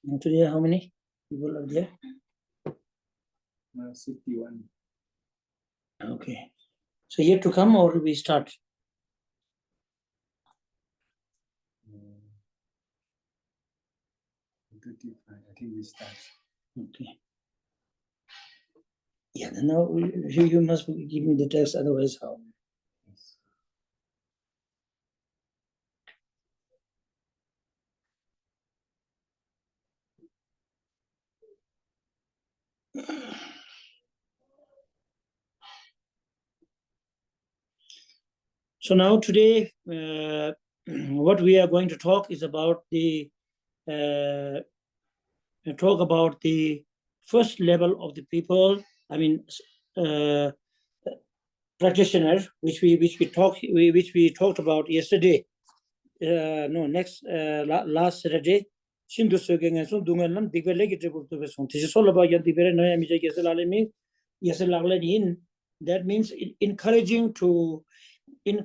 And today, how many people are there? 61. Okay. So yet to come, or we start? 35. I think we start. Okay. Yeah, then now you must give me the text, otherwise how? Yes. So now today, what we are going to talk is about the first level of the people. I mean, practitioner, which we talked about yesterday. Last Saturday. Shindu Sogeng and Dungalam, Big Legative to the Son. This is all about Yantibere Noyamija Yesalalemi, Yesalalanin. That means encouraging to how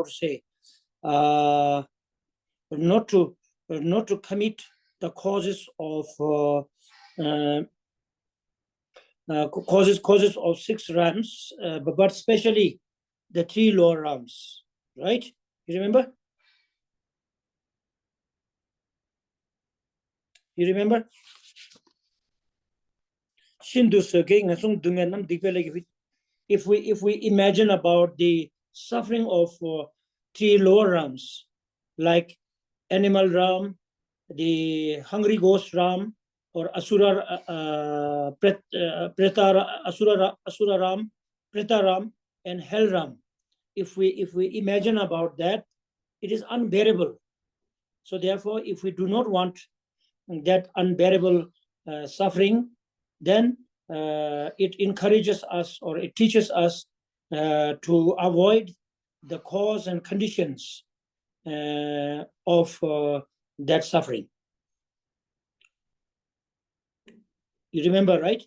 to say, not to commit the causes of causes of 6 rams, but especially the 3 lower rams, right? You remember? You remember? If we imagine about the suffering of 3 lower rams, like animal ram, the hungry ghost ram, or asura asura ram, preta ram, and hell ram. If we imagine about that, it is unbearable. So therefore, if we do not want that unbearable suffering, then it encourages us, or it teaches us to avoid the cause and conditions of that suffering. You remember, right?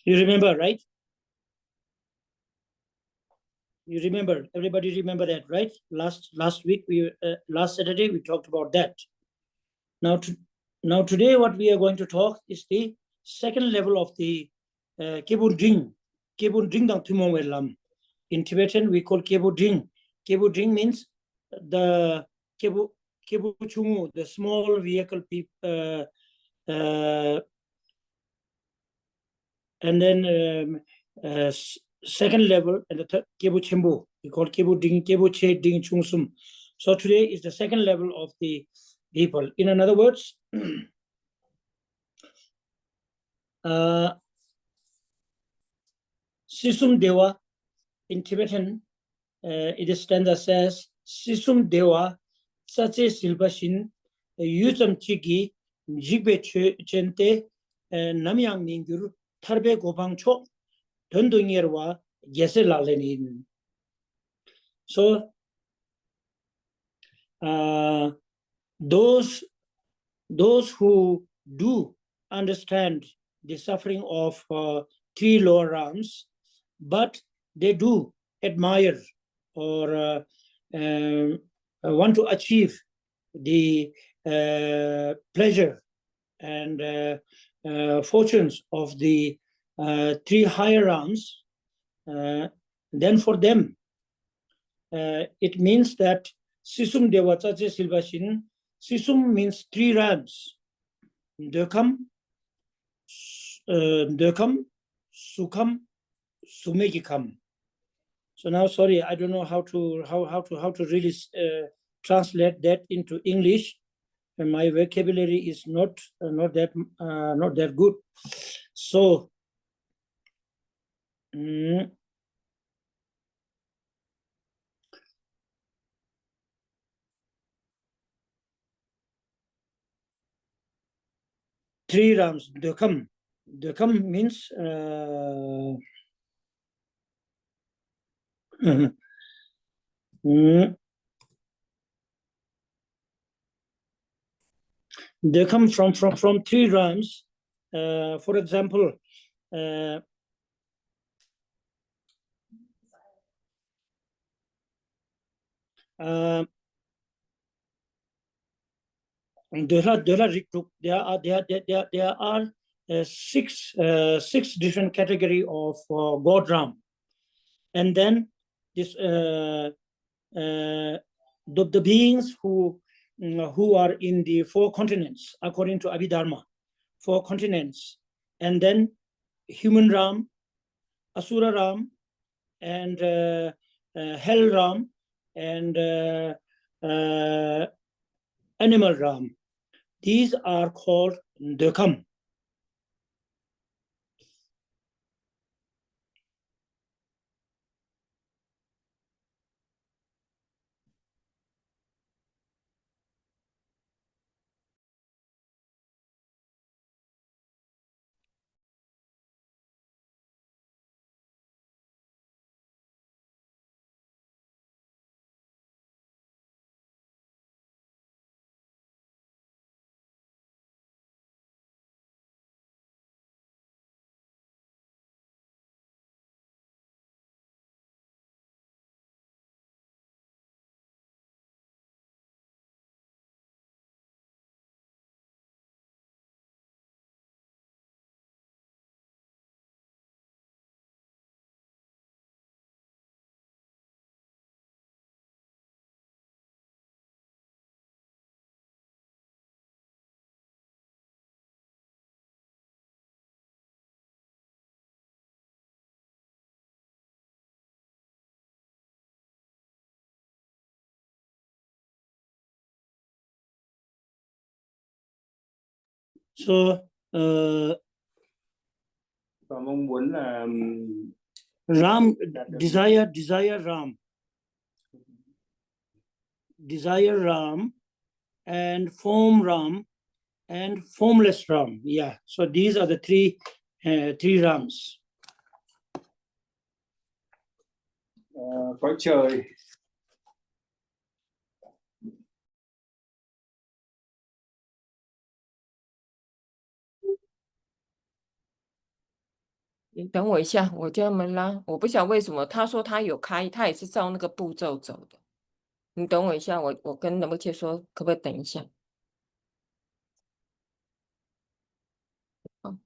You remember, right? You remember, everybody remember that, right? Last week, last Saturday, we talked about that. Now today, what we are going to talk is the second level of the Kebun Dring. Kebun Dring dang tumong welam. In Tibetan, we call Kebu Dring. Kebu Dring means the Kebu Chungu, the small vehicle and then second level, and the third Kebu Chembu. We call Kebu Ding, Kebu Che Ding Chung Sum. So today is the second level of the people. In other words, Sisum Dewa in Tibetan, it is standard says Sisum Dewa Sache Silbashin Yusam Chigi Jigbe Chente Namyang Ningur Tarbe Gopang Chok Dondungirwa Yese Lalenin. So those who do understand the suffering of three lower realms, but they do admire or want to achieve the pleasure and fortunes of the three higher realms. Then for them, it means that Sisum Devachache Silvashin, Sisum means three realms. Dökam, Sukham, Sumegikam. So now, sorry, I don't know how to really translate that into English. And my vocabulary is not that good. So, three rams. Dökam means they come from three realms. For example, there are six different category of God Ram, and then this the beings who are in the four continents according to Abhidharma, four continents, and then human Ram, Asura Ram, and Hell Ram, and animal Ram. These are called Dökam. So Và mong muốn là Ram, desire Ram, and form Ram, and formless Ram. Yeah. So these are the three Rams. cõi trời.你等我一下，我叫他们拉。我不晓得为什么，他说他有开，他也是照那个步骤走的。你等我一下，我跟仁波切说，可不可以等一下？好。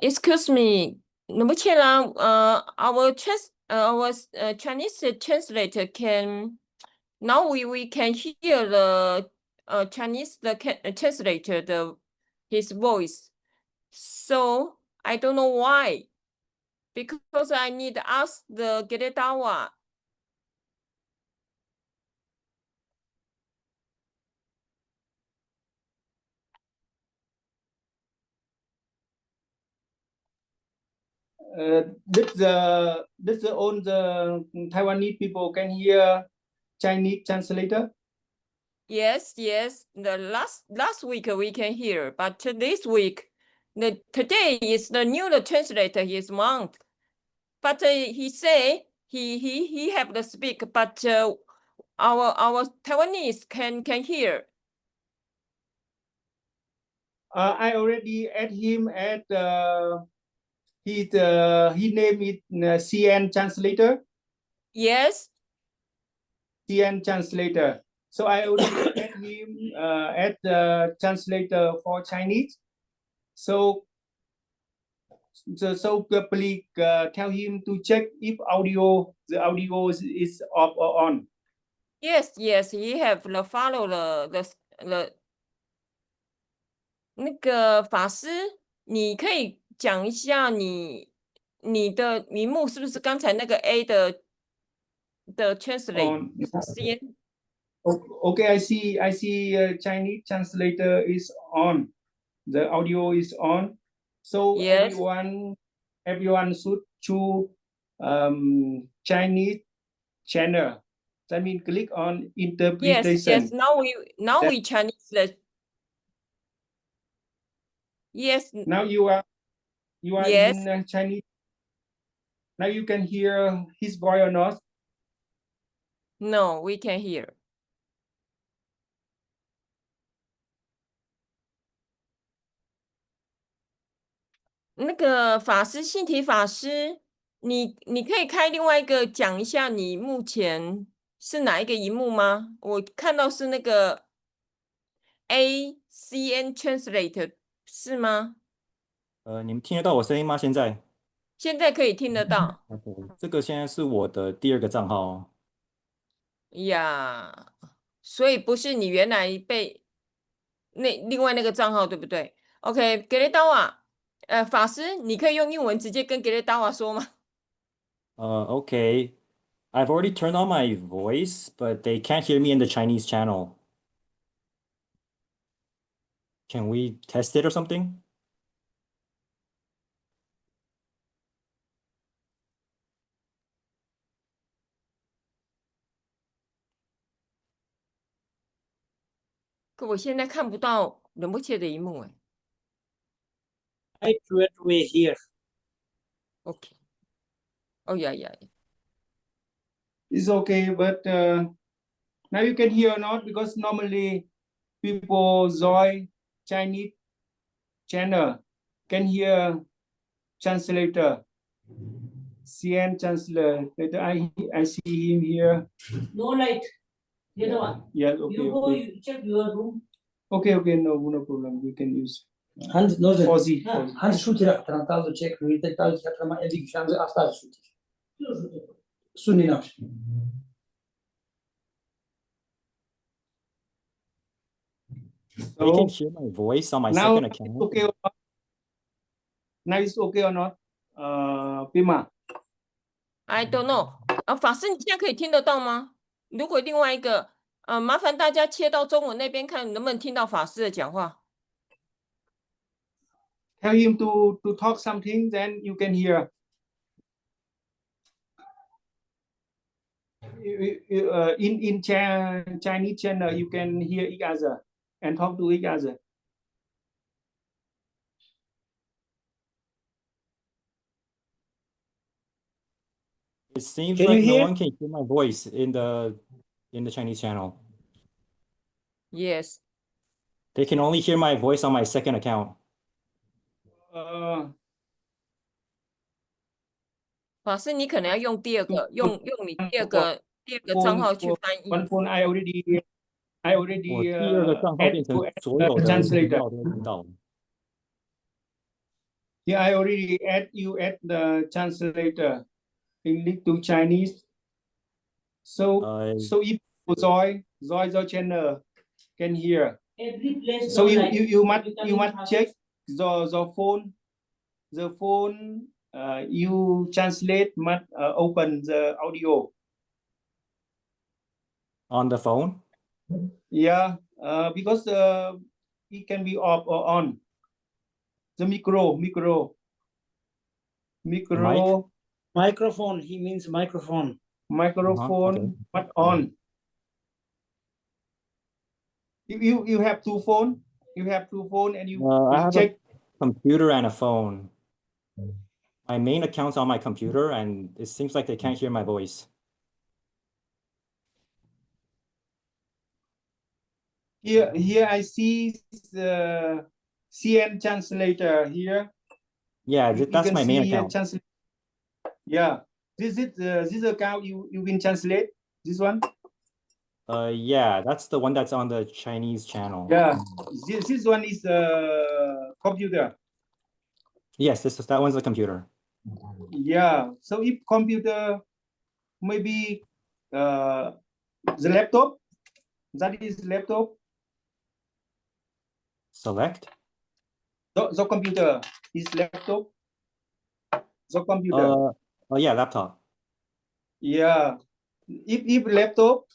Excuse me, 仁波切啦，our Chinese translator can now we can hear the Chinese translator his voice. So I don't know why. Because I need to ask the Gedetawa. Did all the Taiwanese people can hear Chinese translator? Yes. The last week we can hear, but this week, today is the new translator. His month, but he say he have to speak, but our Taiwanese can hear. I already add him at his name is CN translator. Yes. CN translator. So I already add him at the translator for Chinese. So please tell him to check if the audio is off or on. Yes, he have the follow the 那个法师，你可以讲一下你的名目是不是刚才那个 A 的 translate 先 Okay, I see Chinese translator is on. The audio is on. So Yes. everyone should choose Chinese channel. That means click on interpretation. Yes. Now we Chinese the yes. Now you are Yes. in Chinese. Now you can hear his voice or not? No, we can hear. 那个法师信体法师，你可以开另外一个讲一下你目前是哪一个荧幕吗？我看到是那个 ACN Translate 是吗？你们听得到我声音吗？现在？现在可以听得到。这个现在是我的第2个账号哦。呀，所以不是你原来被另外那个账号对不对 ？OK， 给雷刀啊，法师，你可以用英文直接跟给雷刀啊说吗Okay. I've already turned on my voice, but they can't hear me in the Chinese channel. Can we test it or something? “可我现在看不到仁波切的荧幕哎。I tried way here. OK。Oh yeah. It's okay, but now you can hear or not, because normally people join Chinese channel can hear translator. CN translator. I see him here. No light. Yeah, okay. You check your room. Okay, no problem. We can use Hans, no, Fuzzy. Hans shooter. Tratando check. We take out the camera and we can after shooter. Soon enough. They can hear my voice on my now second it's account. okay or not? Now it's okay or not? Pima. I don't know。法师，你现在可以听得到吗？如果另外一个，麻烦大家切到中文那边看，能不能听到法师的讲话 Tell him to talk something, then you can hear. In Chinese channel, you can hear each other and talk to each other. It seems Can like you no hear? one can hear my voice in the Chinese channel.？Yes。They can only hear my voice on my second account. 法师，你可能要用第二个，用你第二个账号去翻译。 One phone I already 我第2个账号变成所有的频道都听到。Yeah, I already add you at the translator English to Chinese. So if you join the channel can hear. Every place. So you must check the phone. The phone you translate must open the audio. On the phone? Yeah, because it can be off or on. The Microphone. He means microphone. Microphone, but on. You have two phone. You have two phone, and you I have check. a computer and a phone. My main account's on my computer, and it seems like they can't hear my voice. Here I see the CN translator here. Yeah, You that's can my main see here account. Yeah, this account you can translate this one. Yeah, that's the one that's on the Chinese channel. Yeah, this one is computer. Yes, that one's the computer. Yeah, so if computer maybe the laptop, that is laptop. Select. The computer is laptop. The computer. Oh yeah, laptop. Yeah, if laptop,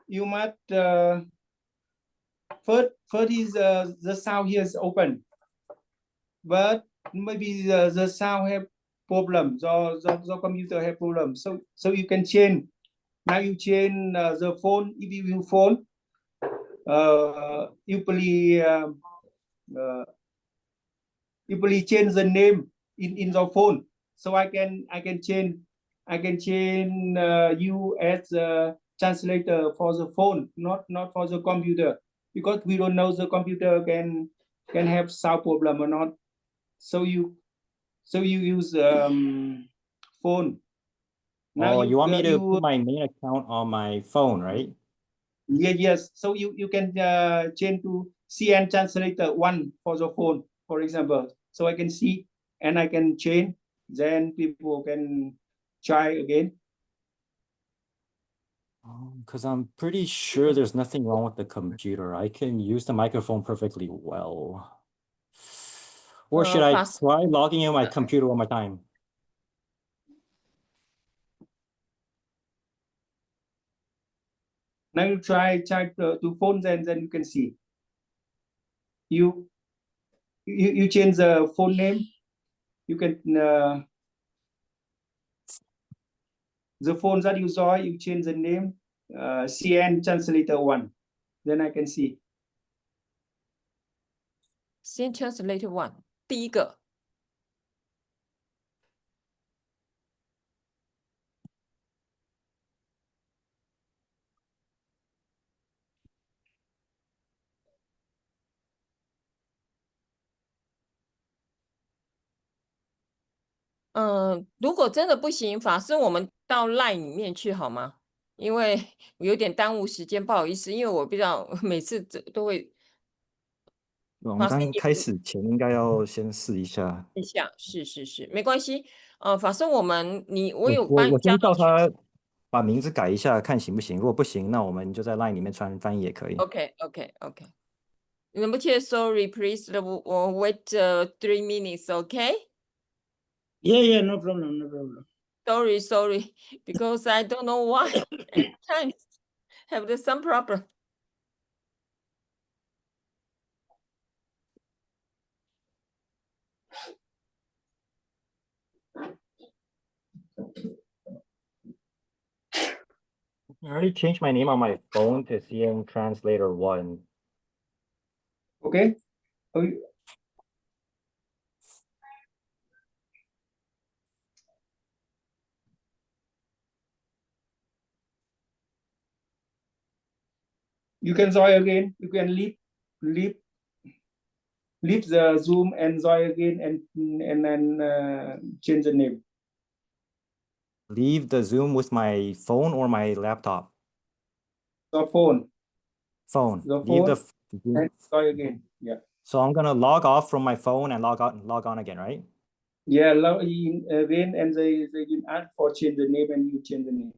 you must first is the sound here is open, but maybe the sound have problem. The computer have problem. So you can change. Now you change the phone. If you use phone, you please change the name in the phone. So I can change you as a translator for the phone, not for the computer, because we don't know the computer can have sound problem or not. So you use phone. Now Oh, you want me to you put my main account on my phone, right? yes. So you can change to CN translator 1 for the phone, for example. So I can see and I can change. Then people can try again. Because I'm pretty sure there's nothing wrong with the computer. I can use the microphone perfectly well. Or should I try logging in my computer one more time? Now you try to phone, then you can see. You change the phone name. You can the phone that you saw. You change the name. CN translator 1. Then I can see. CN translator 1，第一个。如果真的不行，法师，我们到 LINE 里面去好吗？因为我有点耽误时间，不好意思，因为我不知道每次都会。我们刚开始前应该要先试一下。是，没关系。法师，我有我帮你加先叫到他把名字改一下，看行不行。如果不行，那我们就在 LINE 里面传翻译也可以。OK。Sorry, please wait 3 minutes, okay? Yeah, no problem. Sorry, because I don't know why at times have some problem. I already changed my name on my phone to CN Translator 1. Okay. You can join again. You can leave the Zoom and join again and then change the name. Leave the Zoom with my phone or my laptop? The phone. Phone. The Leave phone the Zoom. and join again. Yeah. So I'm gonna log off from my phone and log on again, right? Yeah, log in again and they can ask for change the name and you change the name.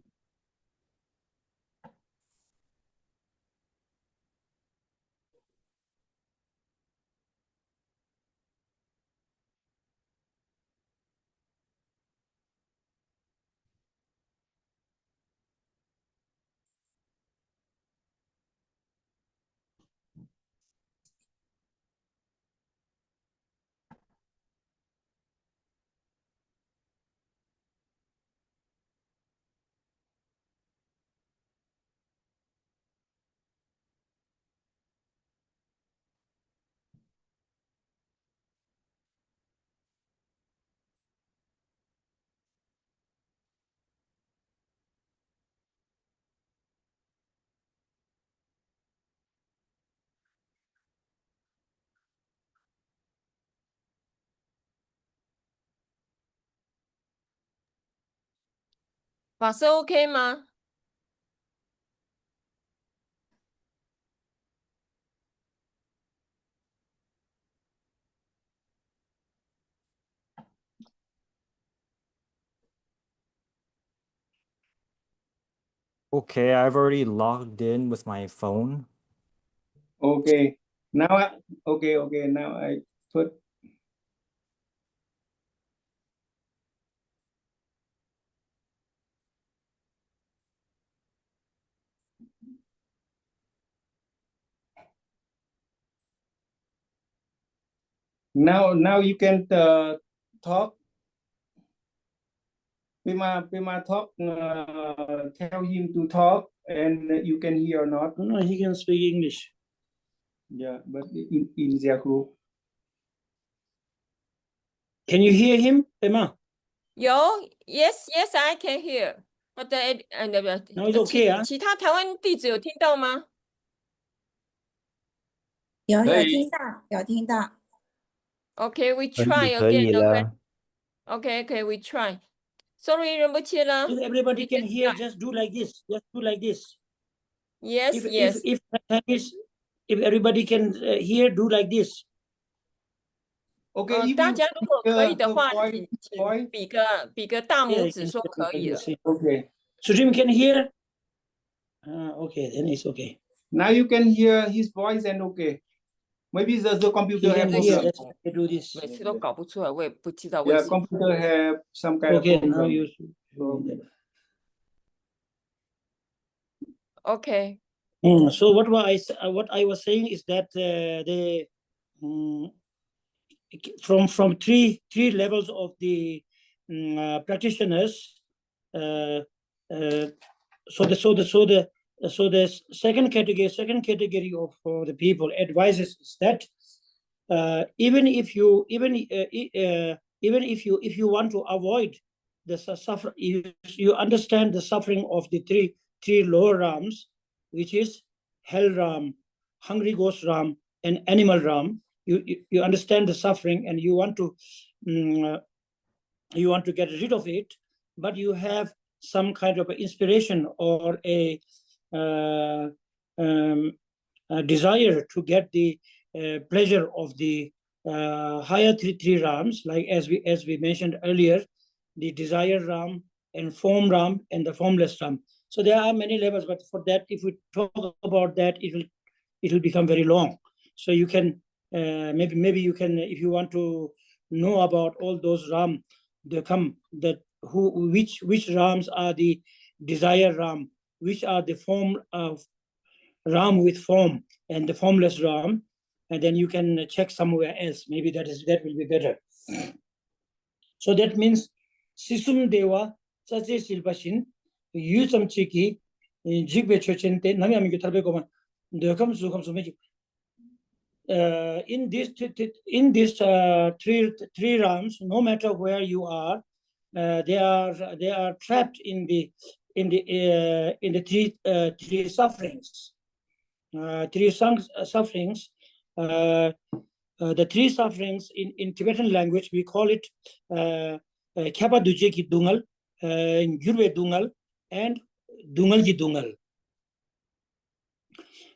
法师 OK 吗？ Okay, I've already logged in with my phone. Okay. Now, okay. Now I put. Now you can talk. Pima talk. Tell him to talk, and you can hear or not. No, he can speak English. Yeah, but in their group. Can you hear him, Emma? Yes, I can hear. But Now it's okay, huh? 其他台湾弟子有听到吗？有可以。听到。 Okay, we 可以， try 可以 again. 了。 Okay, we try. Sorry, Rinpoche啦。 If everybody We can just hear, try. just do like this. Just do like this. Yes, If everybody can hear, do like this. Okay, if 大 you 家如果可以 hear 的 her 话， voice, 请比个大 Yeah, 拇 you 指 can 说 hear, 可以了。 okay. Sujim can hear. Okay, then it's okay. Now you can hear his voice and okay. Maybe the He computer have can hear. problem. Let's do this. 每次都搞不出来，我也不知道为 Yeah, 什么。 computer have some kind Okay, of now problem. you. Okay. So what I was saying is that from three levels of the practitioners. So the second category of the people advises is that even if you want to avoid the suffer, you understand the suffering of the three lower realms, which is hell realm, hungry ghost realm, and animal realm. You understand the suffering and you want to get rid of it, but you have some kind of inspiration or a desire to get the pleasure of the higher three realms, like as we mentioned earlier, the desire realm and form realm and the formless realm. So there are many levels, but for that, if we talk about that, it will become very long. So you can maybe you can, if you want to know about all those ram, they come that which rams are the desire ram, which are the form of ram with form and the formless ram, and then you can check somewhere else. Maybe that will be better. So that means Sisum Deva Sache Silpashin Yusam Chiki Jigbe Chochente Nami Tarbekoman Dekam Sukam Sumeki. In these three realms, no matter where you are, they are trapped in the three sufferings. Sufferings. The three sufferings in Tibetan language, we call it Khapa Duje Ki Dungal, Gyurve Dungal, and Dungal Ki Dungal.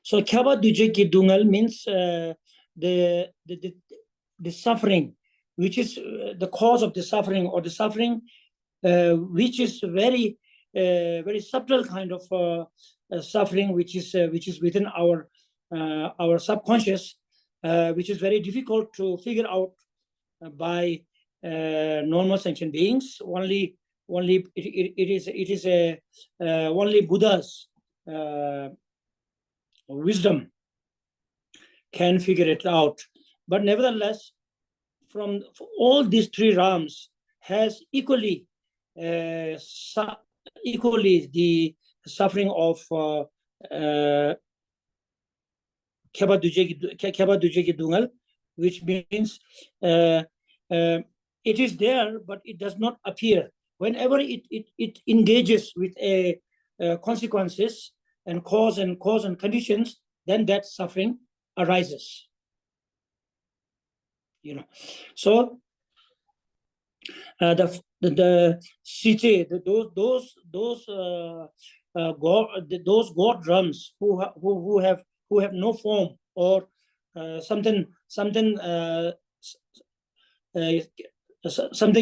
So Khapa Duje Ki Dungal means the suffering, which is the cause of the suffering, or the suffering which is very subtle kind of suffering, which is within our subconscious, which is very difficult to figure out by normal sentient beings. Only it is only Buddha's wisdom can figure it out. But nevertheless, from all these three realms has equally the suffering of Khapa Duje Dungal, which means it is there, but it does not appear. Whenever it engages with a consequences and cause and conditions, then that suffering arises. So the Site, those god drums who have no form, or something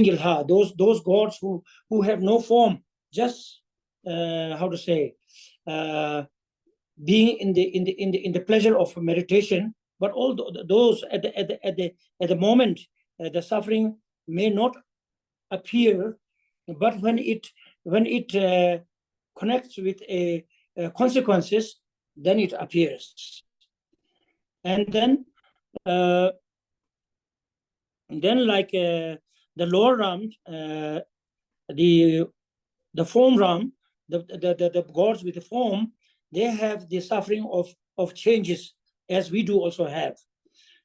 ilha, those gods who have no form, just how to say, being in the pleasure of meditation. But all those at the moment, the suffering may not appear, but when it connects with a consequences, then it appears. And then like the lower realm, the form realm, the gods with the form, they have the suffering of changes, as we do also have.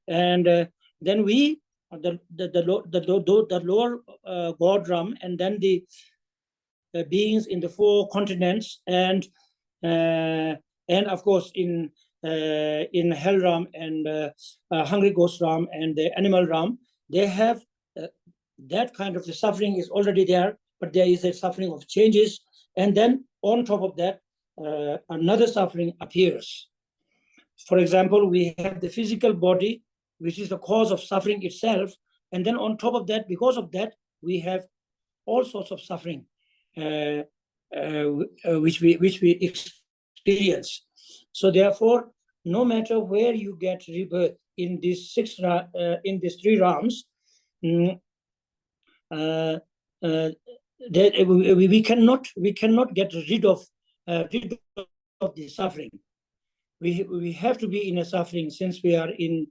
And then we, the lower god realm, and then the beings in the 4 continents, and of course in hell realm, and hungry ghost realm, and the animal realm, they have that kind of the suffering is already there, but there is a suffering of changes. And then on top of that, another suffering appears. For example, we have the physical body, which is the cause of suffering itself. And then on top of that, because of that, we have all sorts of suffering, which we experience. So therefore, no matter where you get rebirth in these 3 realms, we cannot get rid of the suffering. We have to be in a suffering, since we are in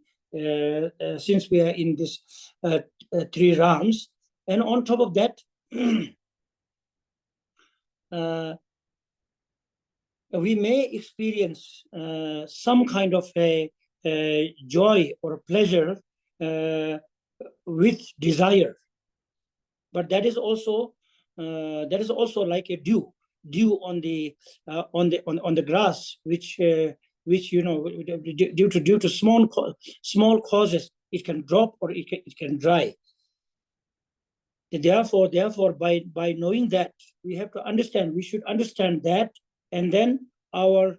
this 3 realms. And on top of that, we may experience some kind of a joy or pleasure with desire, but that is also like a dew on the grass, which due to small causes, it can drop or it can dry. Therefore, by knowing that, we have to understand. We should understand that, and then our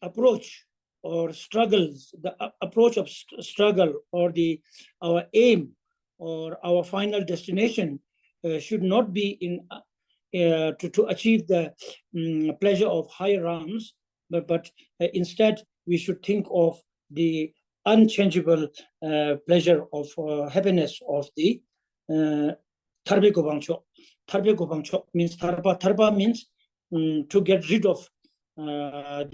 approach or struggles, the approach of struggle, or our aim or our final destination should not be in to achieve the pleasure of higher realms, but instead we should think of the unchangeable pleasure of happiness of the Tarbe Gobangcho. Tarbe Gobangcho means Tarpa. Tarpa means to get rid of the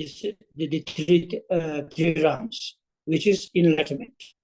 3 realms, which is enlightenment.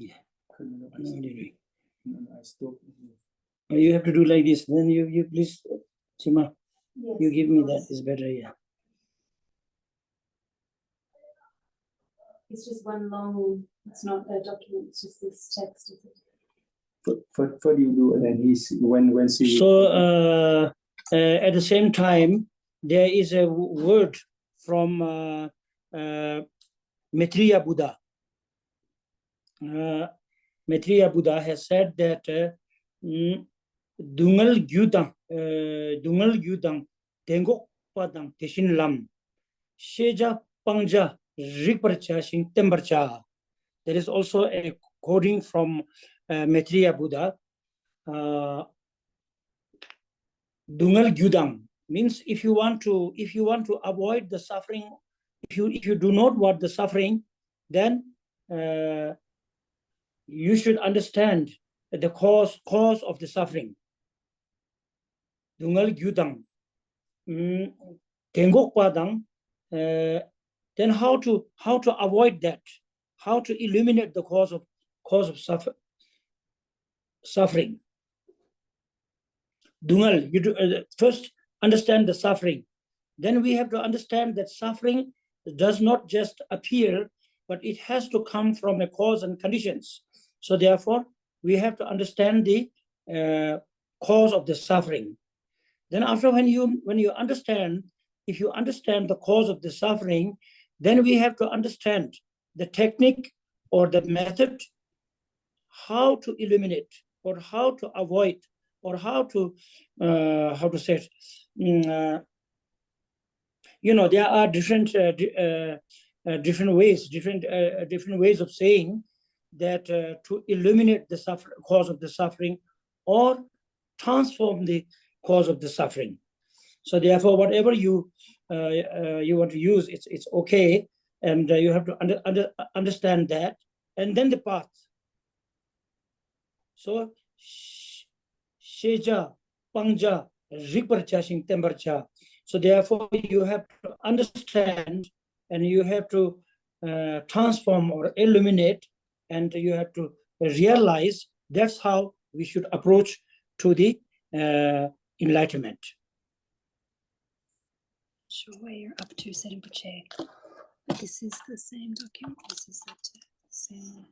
Yeah. No, I No, stopped. really. No, I stopped. Oh, you have to do like this. Then you please, Chima, Yes, you give me that. because Is better. Yeah. it's just one long, it's not a document, it's just this text. Is it? What do you do? And then when she. So at the same time, there is a word from Maitreya Buddha. Maitreya Buddha has said that Dungal Gyudang Tengok Padang Teshin Lam Sheja Pangja Rikparcha Sing Tembarcha. There is also a quoting from Maitreya Buddha. Dungal Gyudang means if you want to avoid the suffering, if you do not want the suffering, then you should understand the cause of the suffering. Dungal Gyudang. Tengok Padang. Then how to avoid that? How to eliminate the cause of suffering? Dungal, you do, first understand the suffering. Then we have to understand that suffering does not just appear, but it has to come from a cause and conditions. So therefore, we have to understand the cause of the suffering. Then after when you understand, if you understand the cause of the suffering, then we have to understand the technique or the method, how to eliminate or how to avoid or how to say it. There are different ways of saying that to eliminate the cause of the suffering or transform the cause of the suffering. So therefore, whatever you want to use, it's okay, and you have to understand that, and then the path. So Sheja, Pangja, Rikparcha, Sing Tembarcha. So therefore, you have to understand, and you have to transform or illuminate, and you have to realize. That's how we should approach to the enlightenment. Sure, where you're up to, Sey Rinpoche. This is the same document. This is the same.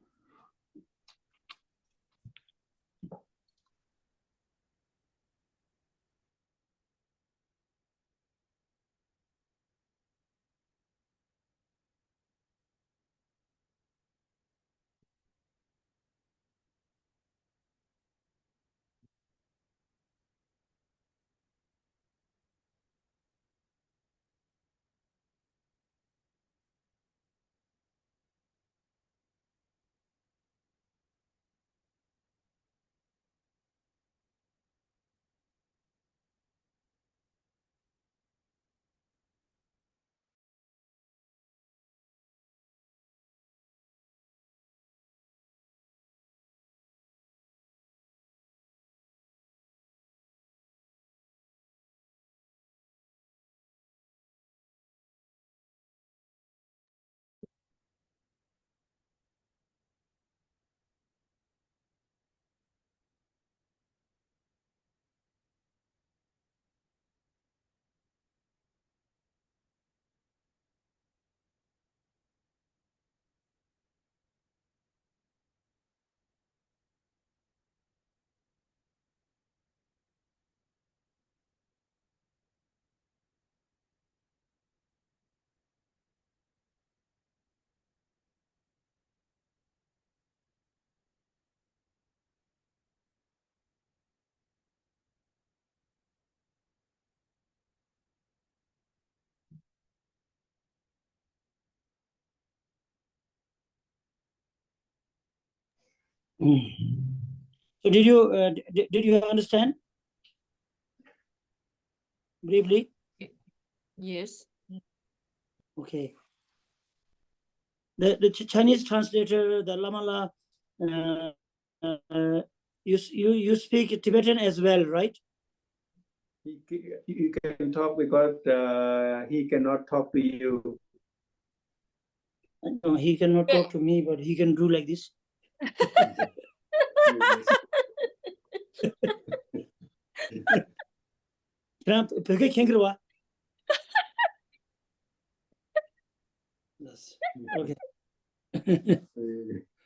So did you understand briefly? Yes. Okay. The Chinese translator, the Lamala, you speak Tibetan as well, right? You can talk because he cannot talk to you. No, he cannot talk to me, but he can do like this. 그럼 벽에 캥기러와. Yes. Okay.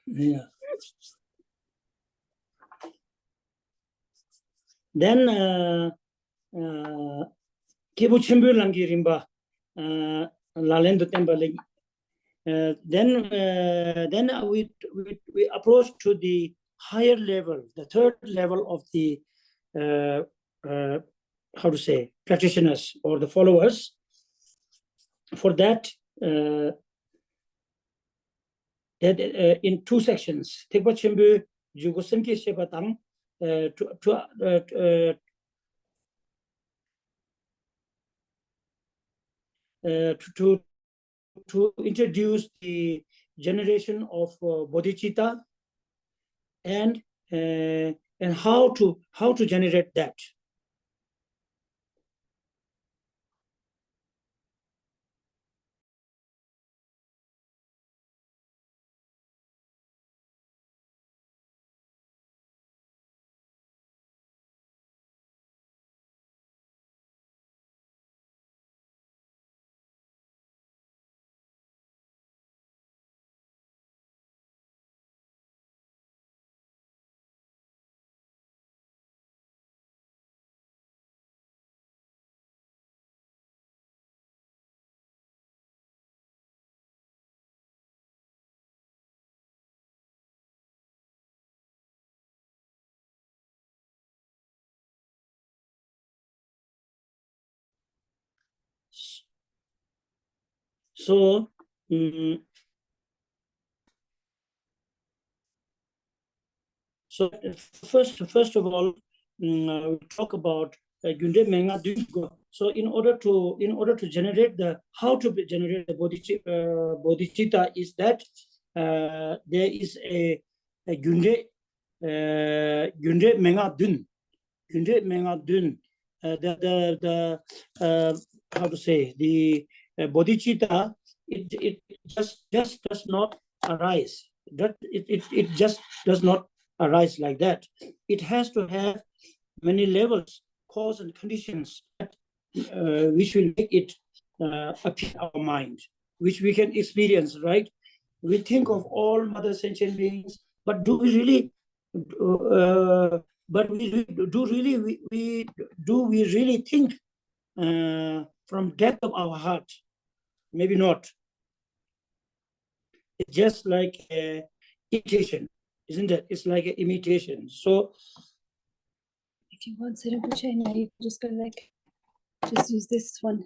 Yeah. Then kibu chimbu langi rimba lalendo temba legi. Then we approach to the higher level, the third level of the how to say, practitioners or the followers. For that, in two sections, Tekpa Chimbu Jugo Semke Shebatang to introduce the generation of bodhicitta and how to generate that. So, so first of all, we talk about Gunde Menga Dungo. So in order to generate how to generate the bodhicitta is that there is a Gunde Menga Dun. Gunde Menga Dun. The how to say, the bodhicitta, it just does not arise. It just does not arise like that. It has to have many levels, cause and conditions which will make it appear in our mind, which we can experience, right? We think of all mother sentient beings, but do we really? But do we really think from depth of our heart? Maybe not. It's just like imitation, isn't it? It's like an imitation. So If you want Sey Rinpoche, now you can just go like, just use this one,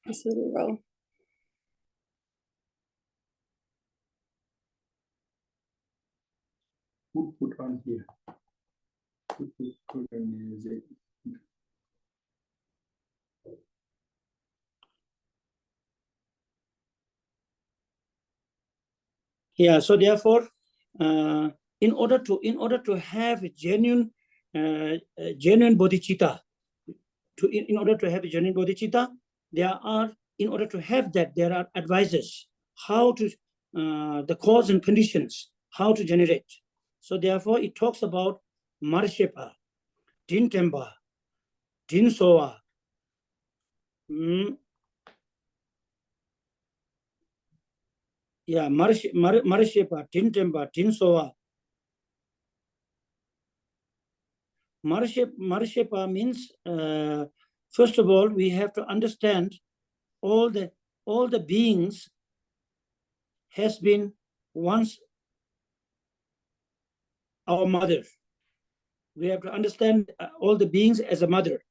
this little row. Put on here. Put on music. yeah, so therefore, in order to have a genuine bodhicitta, in order to have a genuine bodhicitta, in order to have that, there are advisors how to the cause and conditions, how to generate. So therefore, it talks about Marshepa, Din Temba, Din Soa, Marshepa, Din Temba, Din Soa. Marshepa means, first of all, we have to understand all the beings has been once our mother. We have to understand all the beings as a mother.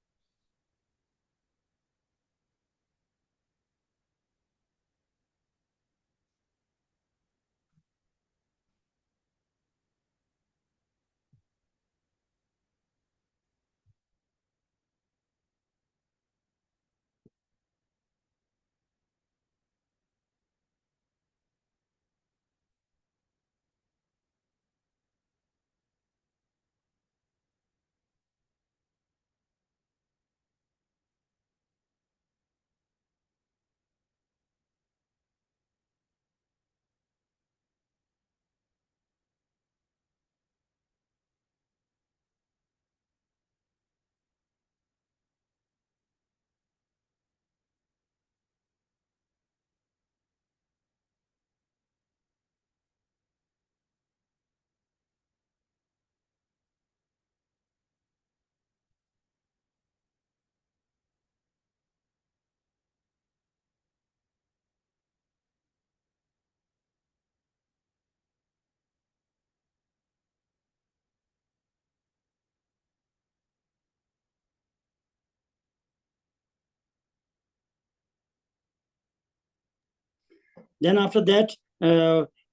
Then after that,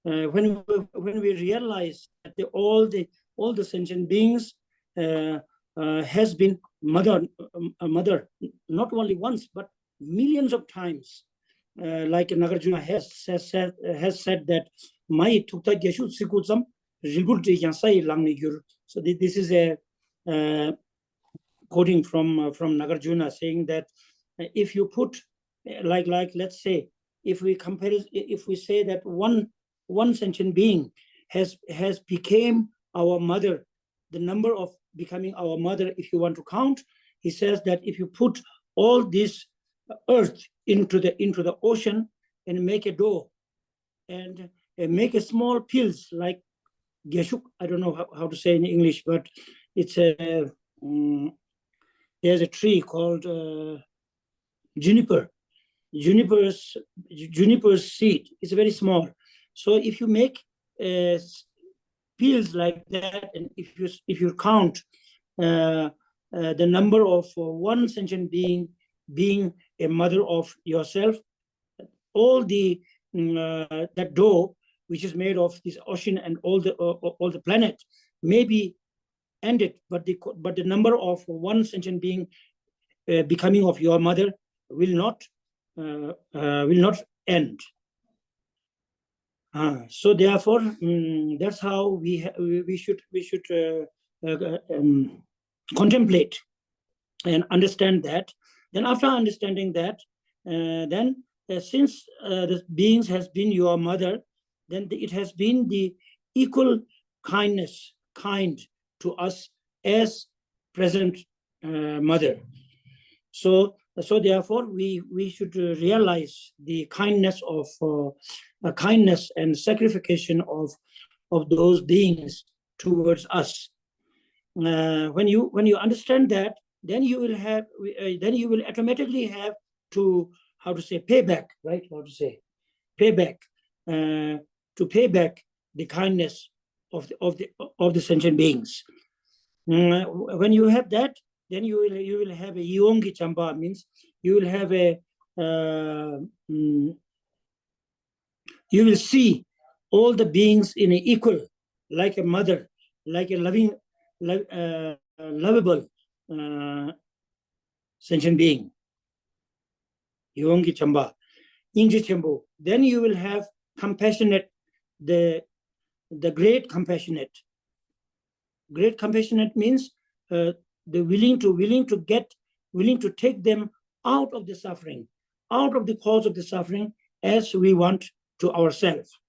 when we realize that all the sentient beings has been mother not only once but millions of times, like Nagarjuna has said that mai tukta geshu sikutsam rigul yansai langni gyur. So this is a quoting from Nagarjuna, saying that if you put like let's say, if we compare, if we say that one sentient being has became our mother, the number of becoming our mother, if you want to count, he says that if you put all this earth into the ocean and make a dough and make a small pills like geshuk, I don't know how to say in English, but it's a there's a tree called juniper seed. It's very small. So if you make pills like that, and if you count the number of one sentient being being a mother of yourself, all the that dough which is made of this ocean and all the planet may be ended, but the number of one sentient being becoming of your mother will not end. So therefore, that's how we should contemplate and understand that. Then after understanding that, since the beings has been your mother, then it has been the equal kind to us as present mother. So therefore, we should realize the kindness of kindness and sacrification of those beings towards us. When you understand that, then you will automatically have to, how to say, payback, right? How to say payback, to pay back the kindness of the sentient beings. When you have that, then you will have a yongi chamba, means you will have a you will see all the beings in an equal, like a mother, like a lovable sentient being. Yongi chamba, ingji chambo. Then you will have compassionate, the great compassionate. Great compassionate means the willing to take them out of the suffering, out of the cause of the suffering, as we want to ourselves.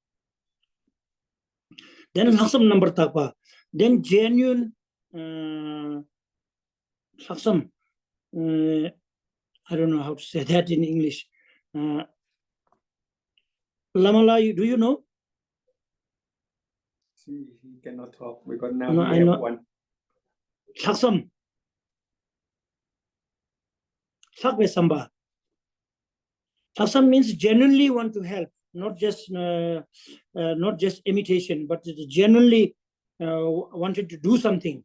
Then laksam number tapa. Then genuine laksam. I don't know how to say that in English. Lamala, do you know? He cannot talk because now No, we I have know. one. Laksam. Sakve samba. Laksam means genuinely want to help, not just imitation, but genuinely wanted to do something.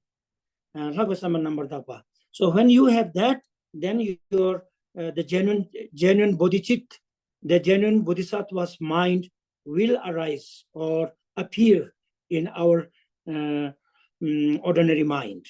So when you have that, then your the genuine bodhicitta, the genuine bodhisattva's mind will arise or appear in our ordinary mind.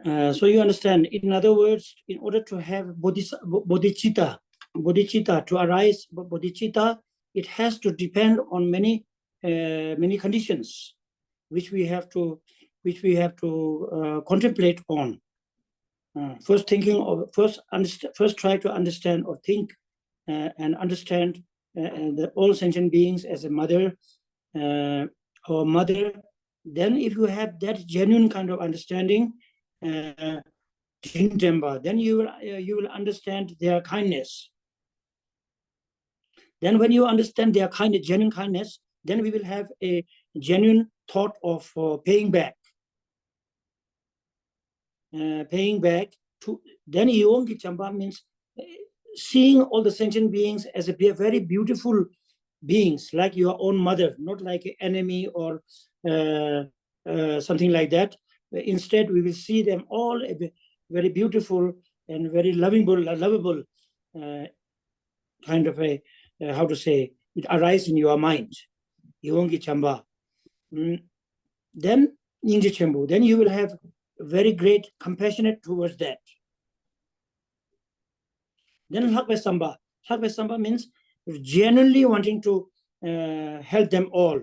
So you understand, in other words, in order to have bodhicitta to arise, bodhicitta, it has to depend on many conditions, which we have to contemplate on. First try to understand or think and understand all sentient beings as a mother or mother. Then if you have that genuine kind of understanding, then you will understand their kindness. Then when you understand their genuine kindness, then we will have a genuine thought of paying back. Paying back to, then Yongi Chamba means seeing all the sentient beings as a very beautiful beings, like your own mother, not like an enemy or something like that. Instead, we will see them all very beautiful and very lovable kind of a, how to say, it arises in your mind. Yongi Chamba. Then Nyingje Chembu, then you will have very great compassionate towards that. Then Lakpa Samba. Lakpa Samba means genuinely wanting to help them all.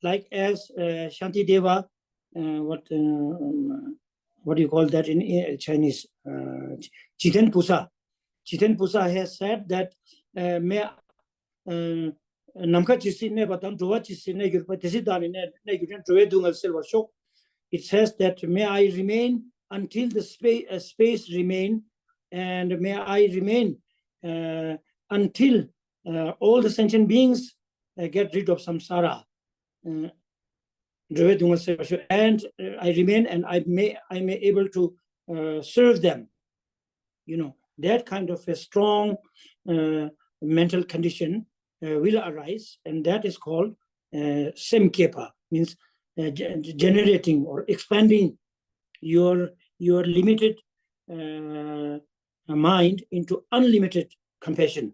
Like as Shanti Deva, what do you call that in Chinese? Jiten Pusa. Jiten Pusa has said that may Namka Chisine Batam Dua Chisine Yurpa Tesidan in Nagutan Dungal Silver Shock. It says that may I remain until the space remain, and may I remain until all the sentient beings get rid of samsara. And I remain, and I may able to serve them. You know, that kind of a strong mental condition will arise, and that is called semkepa, means generating or expanding your limited mind into unlimited compassion.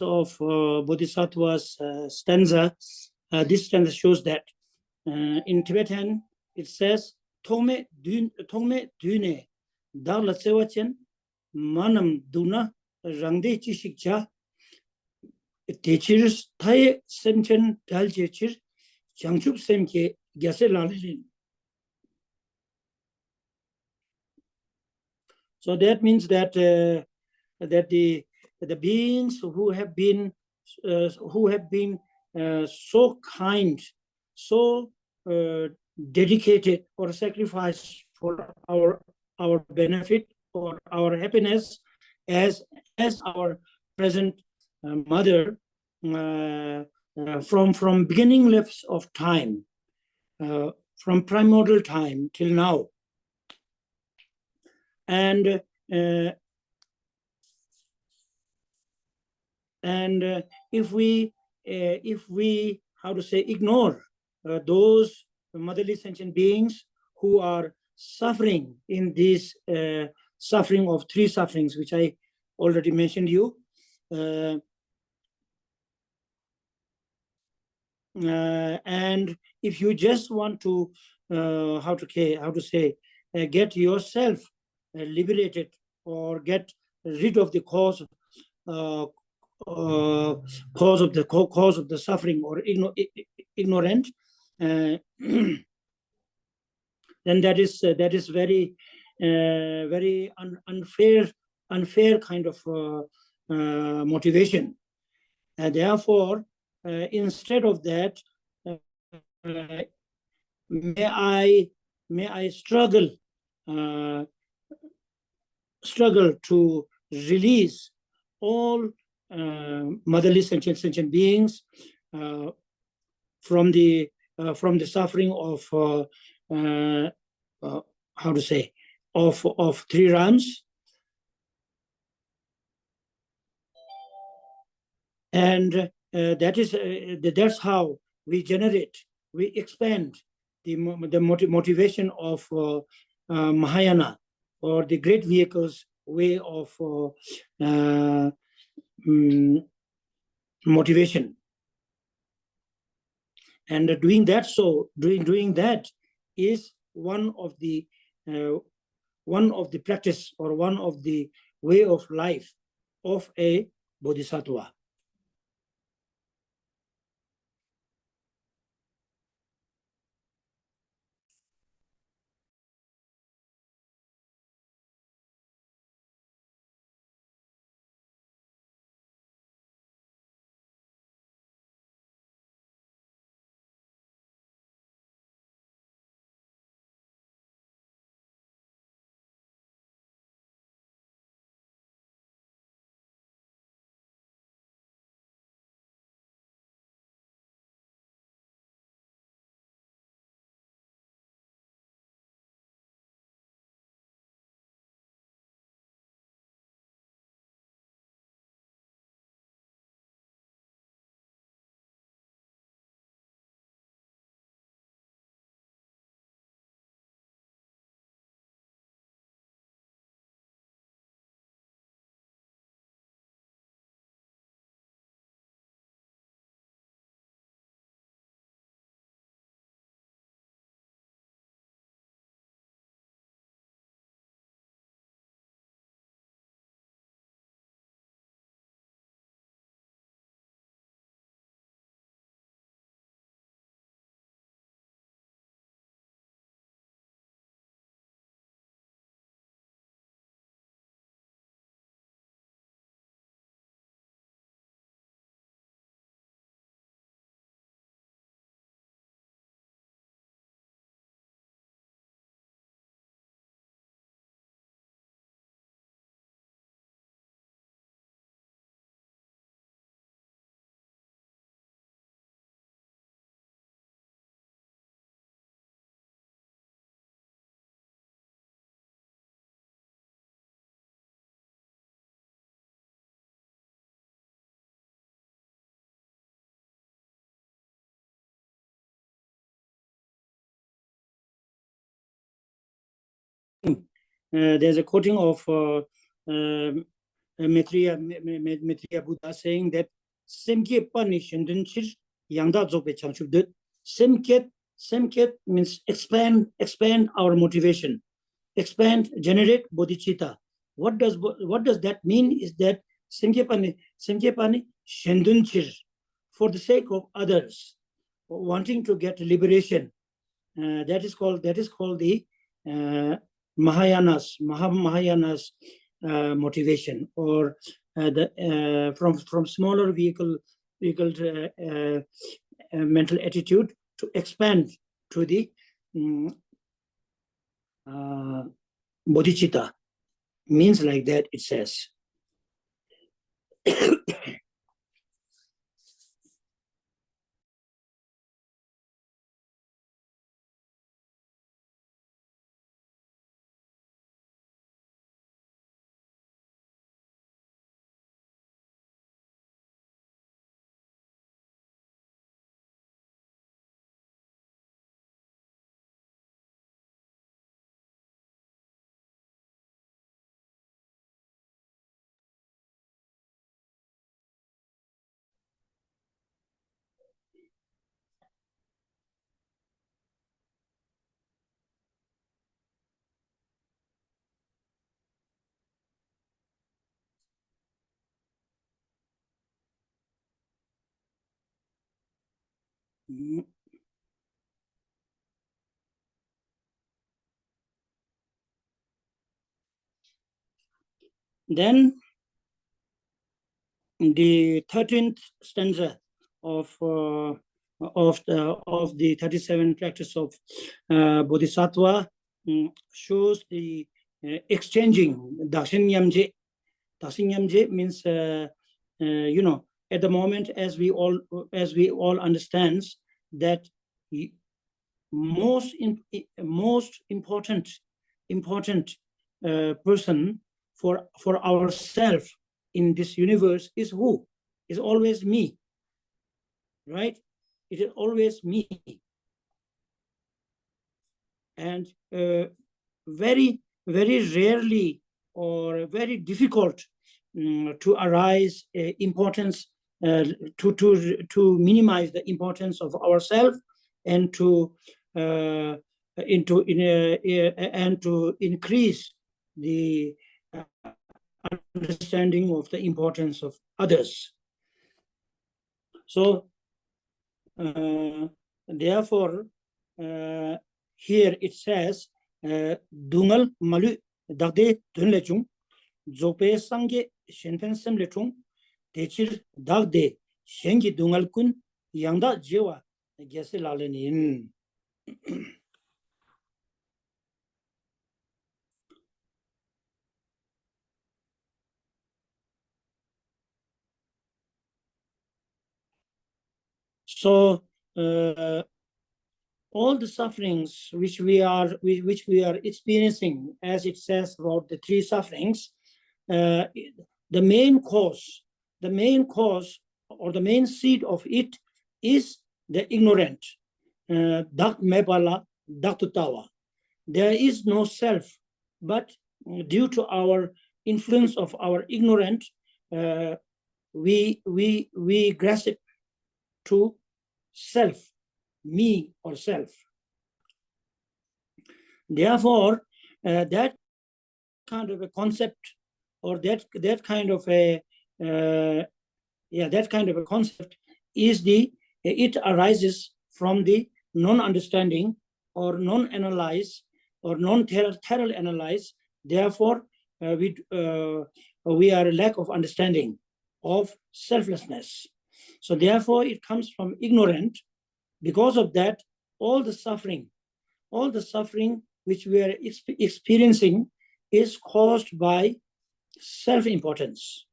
of Bodhisattva's stanza. This stanza shows that in Tibetan it says Tome dune dar la tsewachen manam duna rangde chishikcha techirs thai semchen dal chechir changchup semke gyase lalelin. So that means that that the beings who have been so kind, so dedicated or sacrificed for our benefit or our happiness, as our present mother, from beginning lips of time, from primordial time till now. And if we how to say ignore those motherly sentient beings who are suffering in this suffering of three sufferings, which I already mentioned you, and if you just want to how to say get yourself liberated or get rid of the cause of the suffering or ignorant, then that is very very unfair kind of motivation. And therefore, instead of that, may I struggle to release all motherly sentient beings from the suffering of how to say of three realms, and that's how we expand the motivation of Mahayana, or the great vehicles way of motivation. And doing that is one of the practice, or one of the way of life of a Bodhisattva. There's a quoting of Maitreya Buddha saying that Semke Pani Shendunchir Yangda Zope Changshubdut. Semket means expand our motivation, expand, generate bodhicitta. What does that mean? Is that Semke Pani Shendunchir, for the sake of others, wanting to get liberation. That is called the Mahayanas motivation, or from smaller vehicle mental attitude to expand to the bodhicitta. Means like that, it says. Then the 13th stanza of the 37 practice of Bodhisattva shows the exchanging. Dakshinyamje. Dakshinyamje means at the moment, as we all understand, that most important person for ourselves in this universe is who? Is always me, right? It is always me. And very, very rarely or very difficult to arise importance, to minimize the importance of ourselves, and to increase the understanding of the importance of others. So therefore here it says dungal malu dagde dunlechung zope sangye shenten semlechung techir dagde shengi dungal kun yangda jewa gese lalenin. So all the sufferings which we are experiencing, as it says about the three sufferings, the main cause or the main seed of it is the ignorant. Dak mepala dak tutawa. There is no self, but due to our influence of our ignorance, we grasp to self, me or self. Therefore, that kind of a concept, or that kind of a concept is it arises from the non-understanding or non-analyze or non-thorough analyze. Therefore, we are a lack of understanding of selflessness. So therefore, it comes from ignorant. Because of that, all the suffering which we are experiencing is caused by self-importance.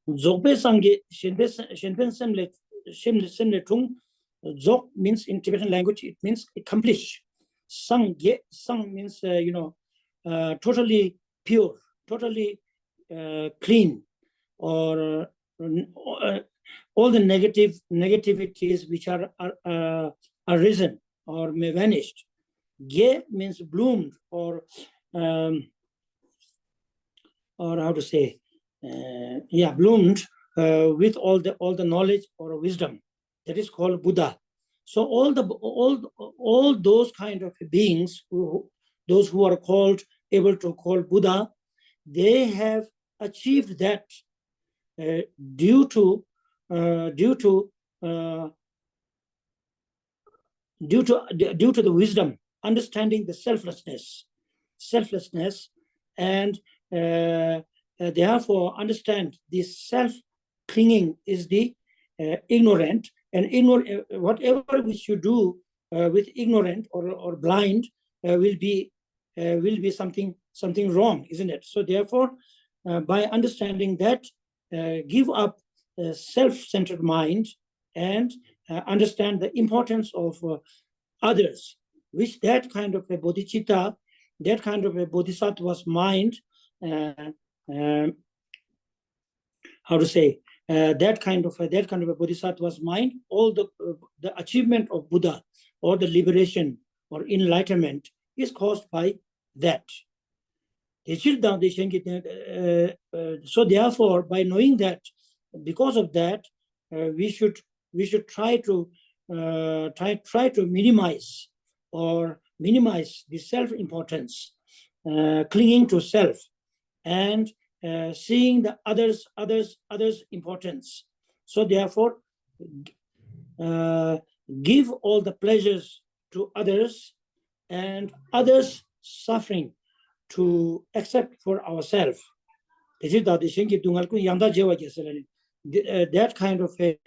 Zogbe sangye shenpen semle tung. Zog means in Tibetan language, it means accomplish. Sang means totally pure, totally clean, or all the negativities which are arisen or may vanished. Ge means bloomed, or or how to say, bloomed with all the knowledge or wisdom. That is called Buddha. So all those kind of beings, those who are able to call Buddha, they have achieved that due to the wisdom, understanding the selflessness, and therefore understand this self-clinging is the ignorant, and whatever which you do with ignorant or blind will be something wrong, isn't it? So therefore, by understanding that, give up self-centered mind and understand the importance of others, which that kind of a bodhicitta, that kind of a bodhisattva's mind, how to say, that kind of a bodhisattva's mind, all the achievement of Buddha or the liberation or enlightenment is caused by that. So therefore, by knowing that, because of that, we should try to minimize the self-importance, clinging to self, and seeing the others' importance. So therefore, give all the pleasures to others and others' suffering to accept for ourselves. That kind of a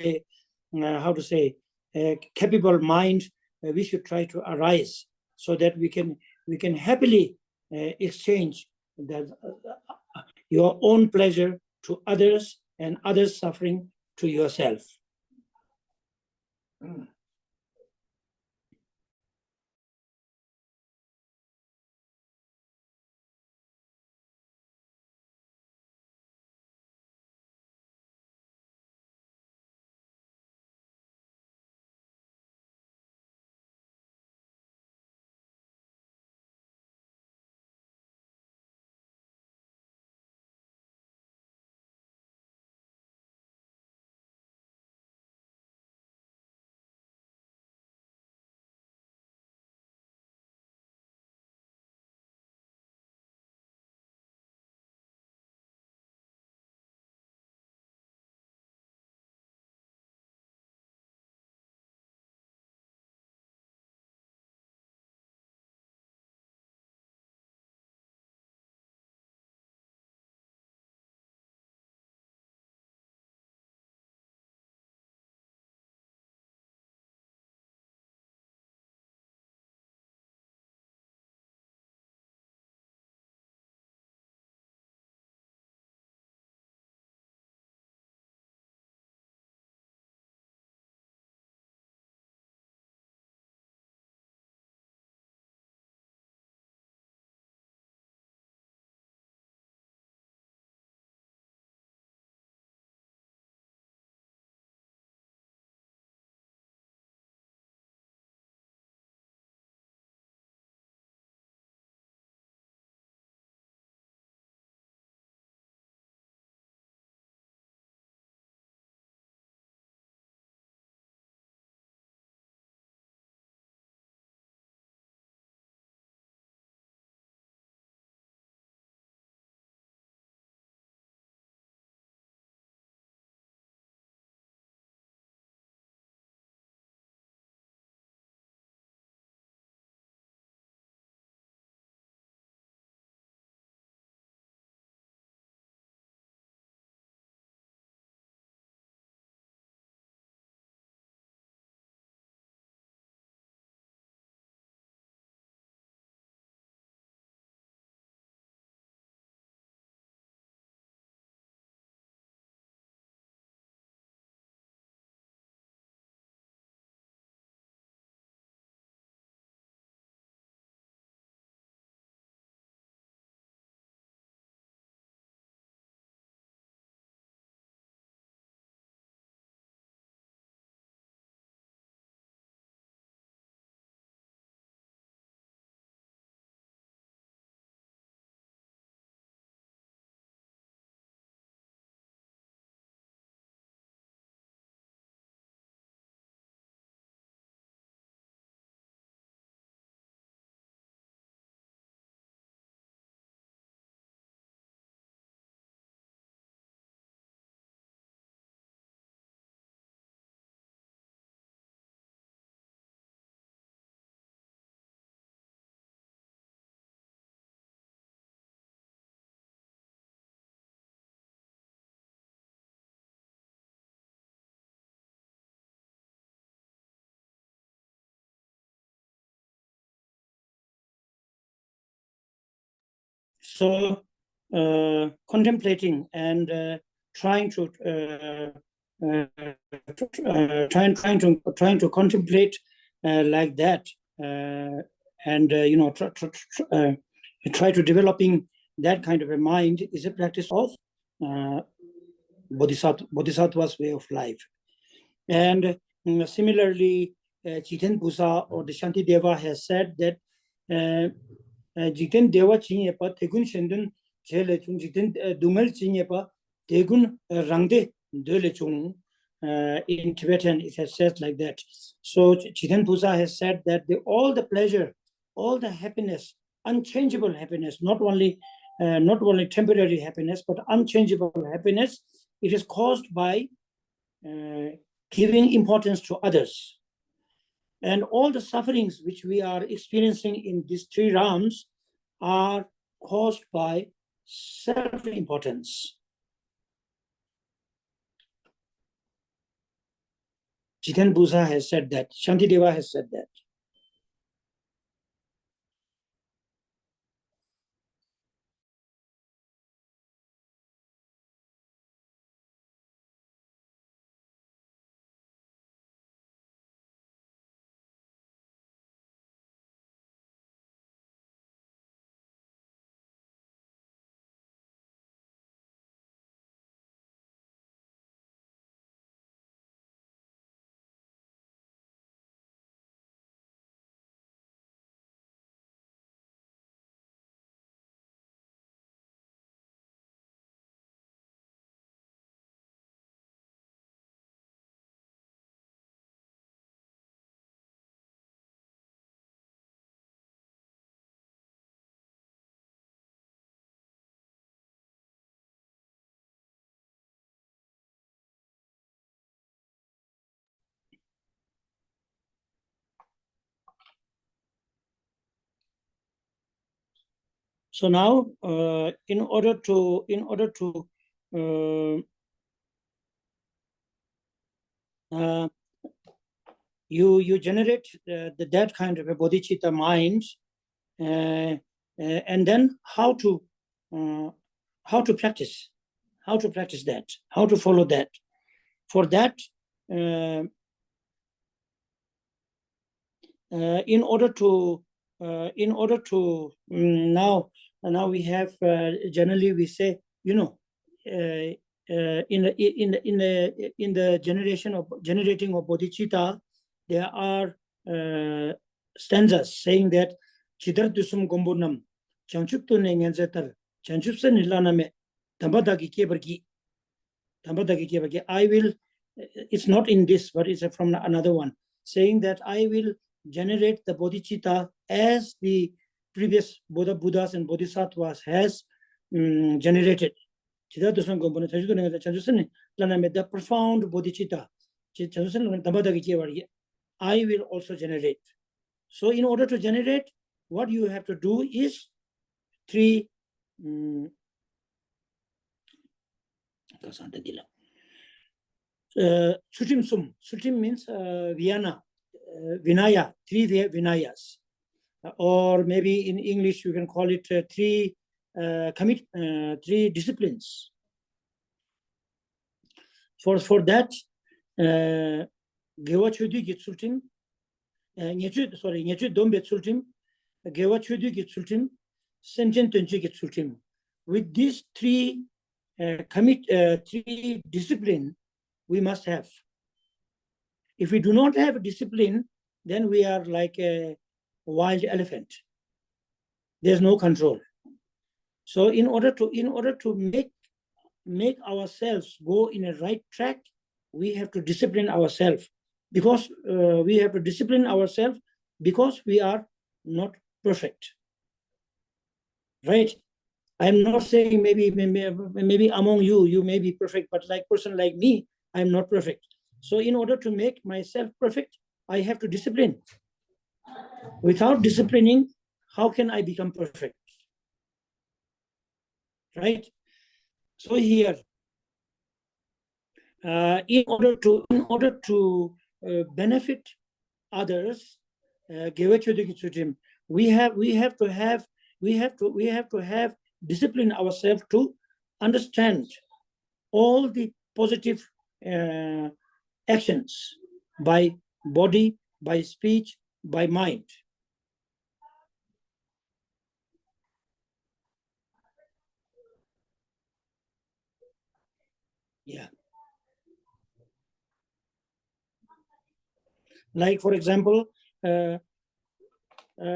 how to say, a capable mind we should try to arise, so that we can happily exchange your own pleasure to others and others' suffering to yourself. So contemplating and trying to contemplate like that, and try to developing that kind of a mind is a practice of Bodhisattva's way of life. And similarly, Jiten Busa or the Shanti Deva has said that Jiten Deva Chinyepa Tegun Shendun Chele Chung Jiten Dungal Chinyepa Tegun Rangde Dele Chung. In Tibetan, it has said like that. So Jiten Busa has said that all the pleasure, all the happiness, unchangeable happiness, not only temporary happiness, but unchangeable happiness, it is caused by giving importance to others. And all the sufferings which we are experiencing in these three realms are caused by self-importance. Jiten Busa has said that. Shantideva has said that. So now, in order to you generate that kind of a bodhicitta mind, and then how to practice that, how to follow that. For that, in order to now we have generally we say, in the generating of bodhicitta, there are stanzas saying that chidar dusum gombunam chanchup to nengenzetar chanchup se nilaname tambadagi kebargi. I will, it's not in this, but it's from another one, saying that I will generate the bodhicitta as the previous Buddhas and Bodhisattvas has generated. The profound bodhicitta, I will also generate. So in order to generate, what you have to do is three Sutim means Vinaya, three Vinayas. Or maybe in English, you can call it three disciplines. For that, Gewa Chudi Gitsultim, Nyechu Dombe Sultim, Gewa Chudi Gitsultim, Senchen Tenchi Gitsultim. With these three discipline, we must have. If we do not have a discipline, then we are like a wild elephant. There's no control. So in order to make ourselves go in a right track, we have to discipline ourselves, because we have to discipline ourselves because we are not perfect. Right? I'm not saying maybe among you may be perfect, but like person like me, I'm not perfect. So in order to make myself perfect, I have to discipline. Without disciplining, how can I become perfect? Right? So here, in order to benefit others, we have to have discipline ourselves to understand all the positive actions by body, by speech, by mind. Yeah. Like, for example,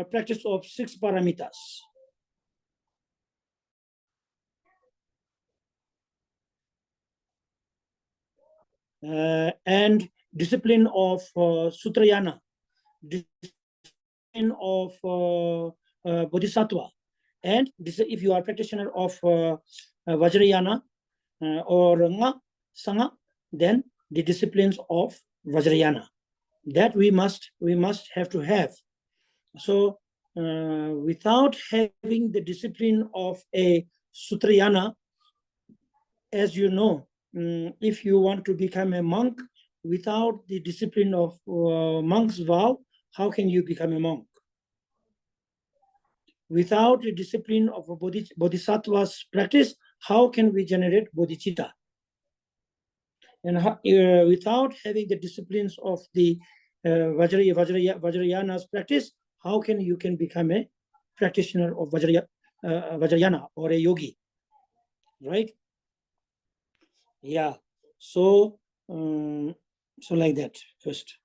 practice of 6 paramitas. And discipline of Sutrayana, discipline of Bodhisattva, and this, if you are practitioner of Vajrayana or Nga, Sangha, then the disciplines of Vajrayana, that we must have to have. So without having the discipline of a Sutrayana, as you know, if you want to become a monk, without the discipline of monk's vow, how can you become a monk? Without the discipline of a bodhisattva's practice, how can we generate bodhicitta? And without having the disciplines of the Vajrayana's practice, how can you become a practitioner of Vajrayana or a yogi, right? Yeah. So so like that first.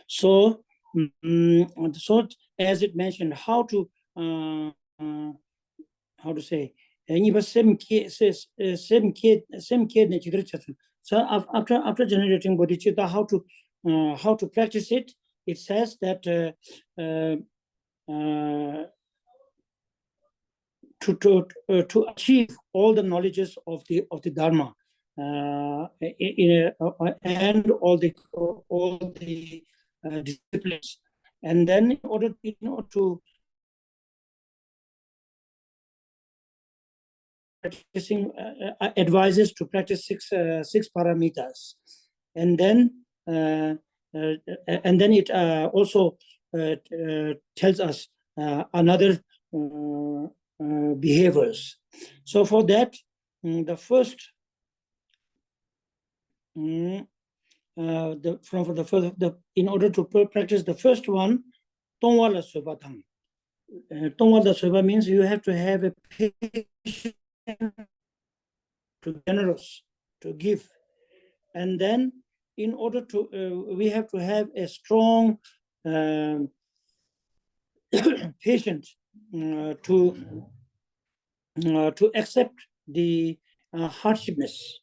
So, so as it mentioned, how to say, same kid. So after generating bodhicitta, how to practice it? It says that to achieve all the knowledges of the Dharma and all the disciplines, and then in order to practicing advises to practice six paramitas, and then it also tells us another behaviors. So for that, the first in order to practice the first one, Tongwala Subatang. Tongwalda Soba means you have to have a patience, to be generous, to give. And then in order to, we have to have a strong patience to accept the hardshipness.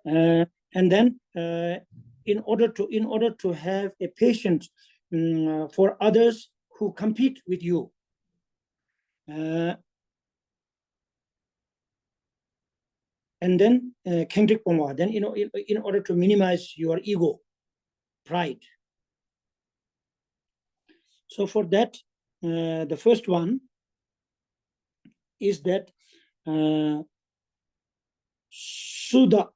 And then in order to have a patience for others who compete with you. And then Kendrick Pongwa, then in order to minimize your ego, pride. So for that, the first one is that Suda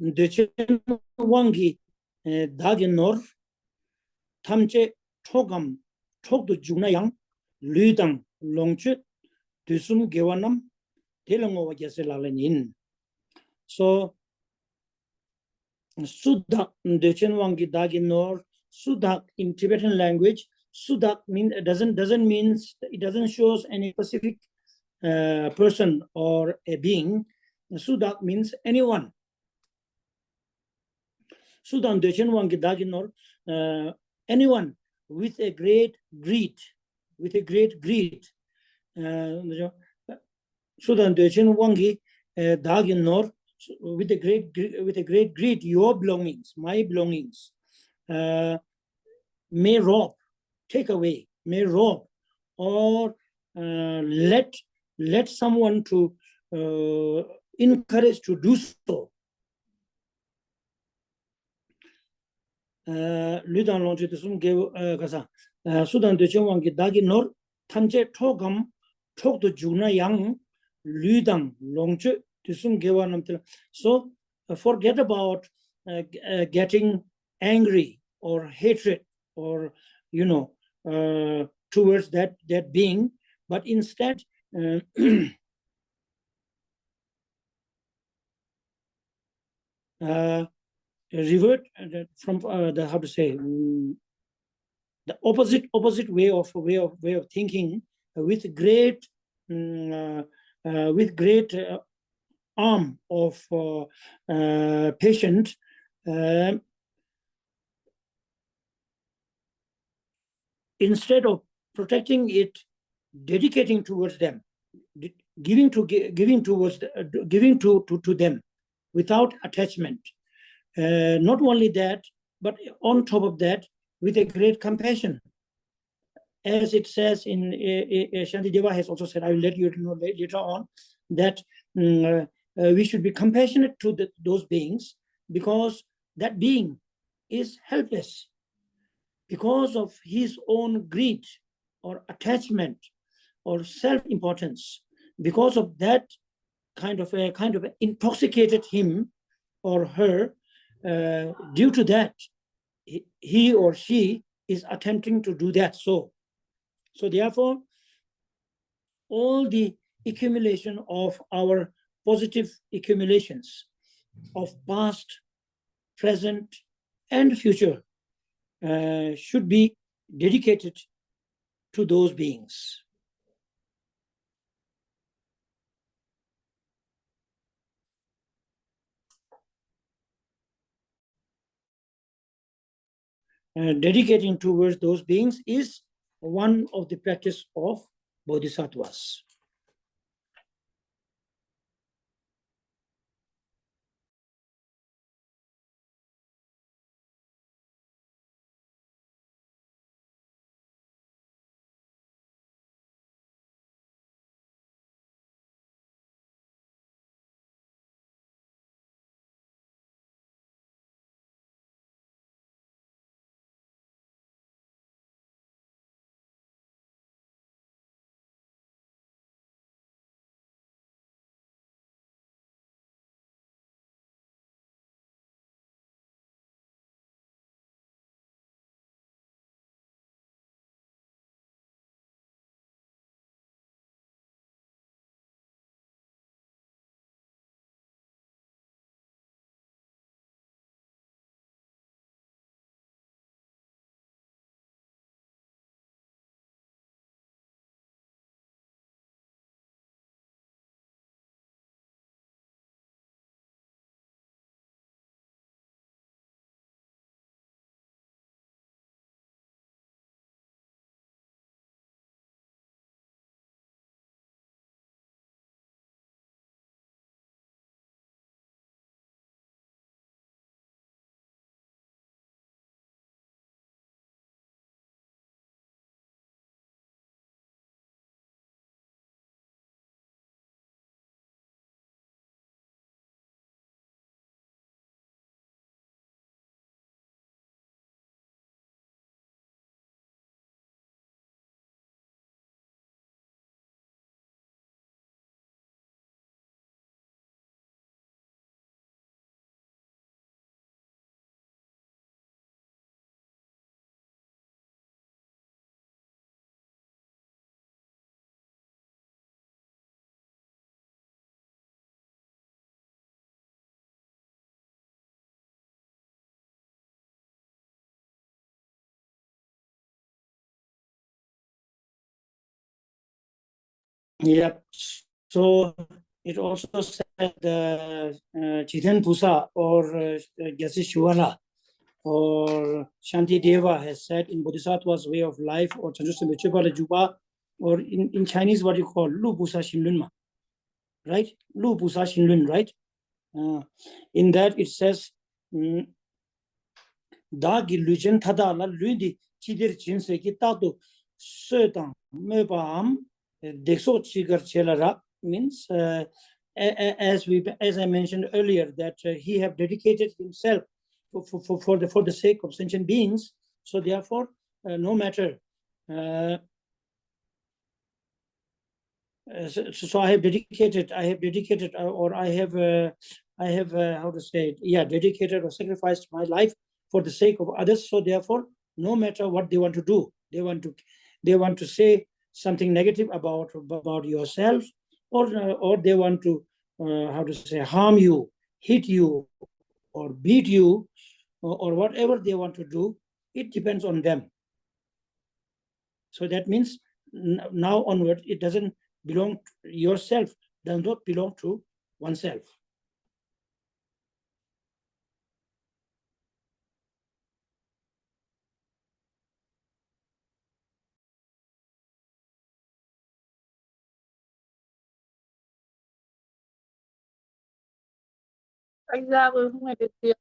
Dechen Wangi Daginor Tamche Togam Togdu Junayang Ludang Longche Dusum Gewanam Telango Yaselalanin. So Sudak Dechen Wangi Daginor Sudak in Tibetan language, Sudak means it doesn't show any specific person or a being. Sudak means anyone. Sudan Dechen Wangi Daginor, anyone with a great greed, Sudan Dechen Wangi Daginor, with a great greed, your belongings, my belongings, may rob, take away, may rob, or let someone to encourage to do so. Ludan Longe to some gave Gaza, Sudan de Chongwangi Dagi Nor, Tanje Togam, Tok the Juna Yang, Ludan Longe to some gave one. So forget about getting angry or hatred or, towards that being, but instead, revert from the how to say the opposite way of thinking with great arm of patient. Instead of protecting it, dedicating towards them, giving to them without attachment. Not only that, but on top of that, with a great compassion. As it says in Shantideva has also said, I will let you know later on, that we should be compassionate to those beings, because that being is helpless because of his own greed or attachment or self-importance. Because of that kind of intoxicated him or her, due to that, he or she is attempting to do that. So therefore, all the accumulation of our positive accumulations of past, present, and future should be dedicated to those beings. Dedicating towards those beings is one of the practice of Bodhisattvas. Yep. So it also said Chithan Pusa or Gyasi Shivala or Shanti Deva has said in Bodhisattva's way of life, or Chandrasa Michipala Juba, or in Chinese what you call Lu Pusa Shinlunma, right? Lu Pusa Shinlun, right? In that it says Da Gilujan Tada La Ludi Chidir Chinseki Tatu Sötang Mebam Dexo Chigar Chelara means as I mentioned earlier, that he have dedicated himself for the sake of sentient beings. So therefore, no matter. So I have dedicated, or I have how to say it? Yeah, dedicated or sacrificed my life for the sake of others. So therefore, no matter what they want to do, they want to say something negative about yourself, or they want to how to say, harm you, hit you, or beat you, or whatever they want to do. It depends on them. So that means now onward, it doesn't belong to yourself, does not belong to oneself. Anh ra vừa không nghe được tiếng.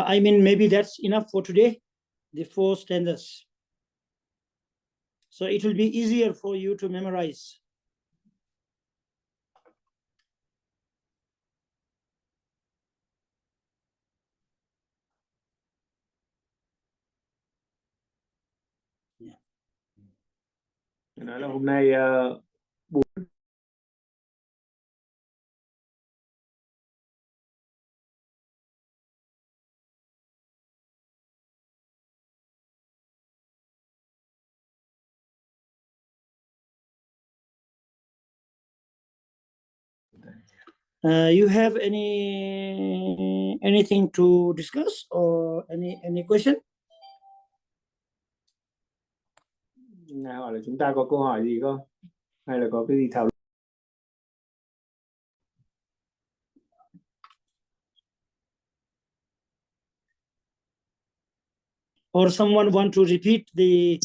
I mean, maybe that's enough for today, the 4 stanzas. So it will be easier for you to memorize. Nói là hôm nay You have anything to discuss, or any question? Ngài hỏi là chúng ta có câu hỏi gì không? Hay là có cái gì thảo luận? Or someone want to repeat the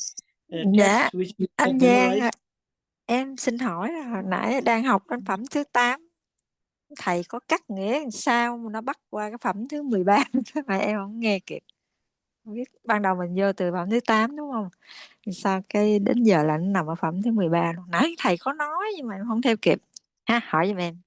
Dạ, text which you anh have Giang memorized? ạ, em xin hỏi là hồi nãy đang học đến phẩm thứ 8, thầy có cắt nghĩa làm sao mà nó bắt qua cái phẩm thứ 13 mà em không nghe kịp. Không biết ban đầu mình vô từ phẩm thứ 8 đúng không? Thì sao cái đến giờ là nó nằm ở phẩm thứ 13 luôn. Nãy thầy có nói nhưng mà em không theo kịp. Ha, hỏi giùm em.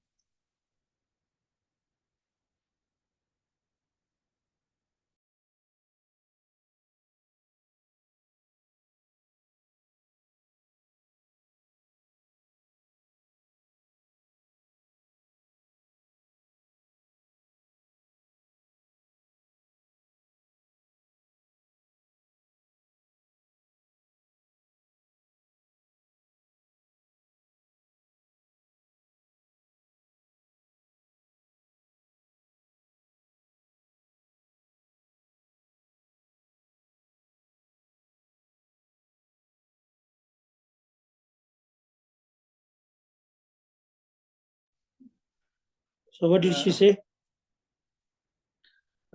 So what did she say?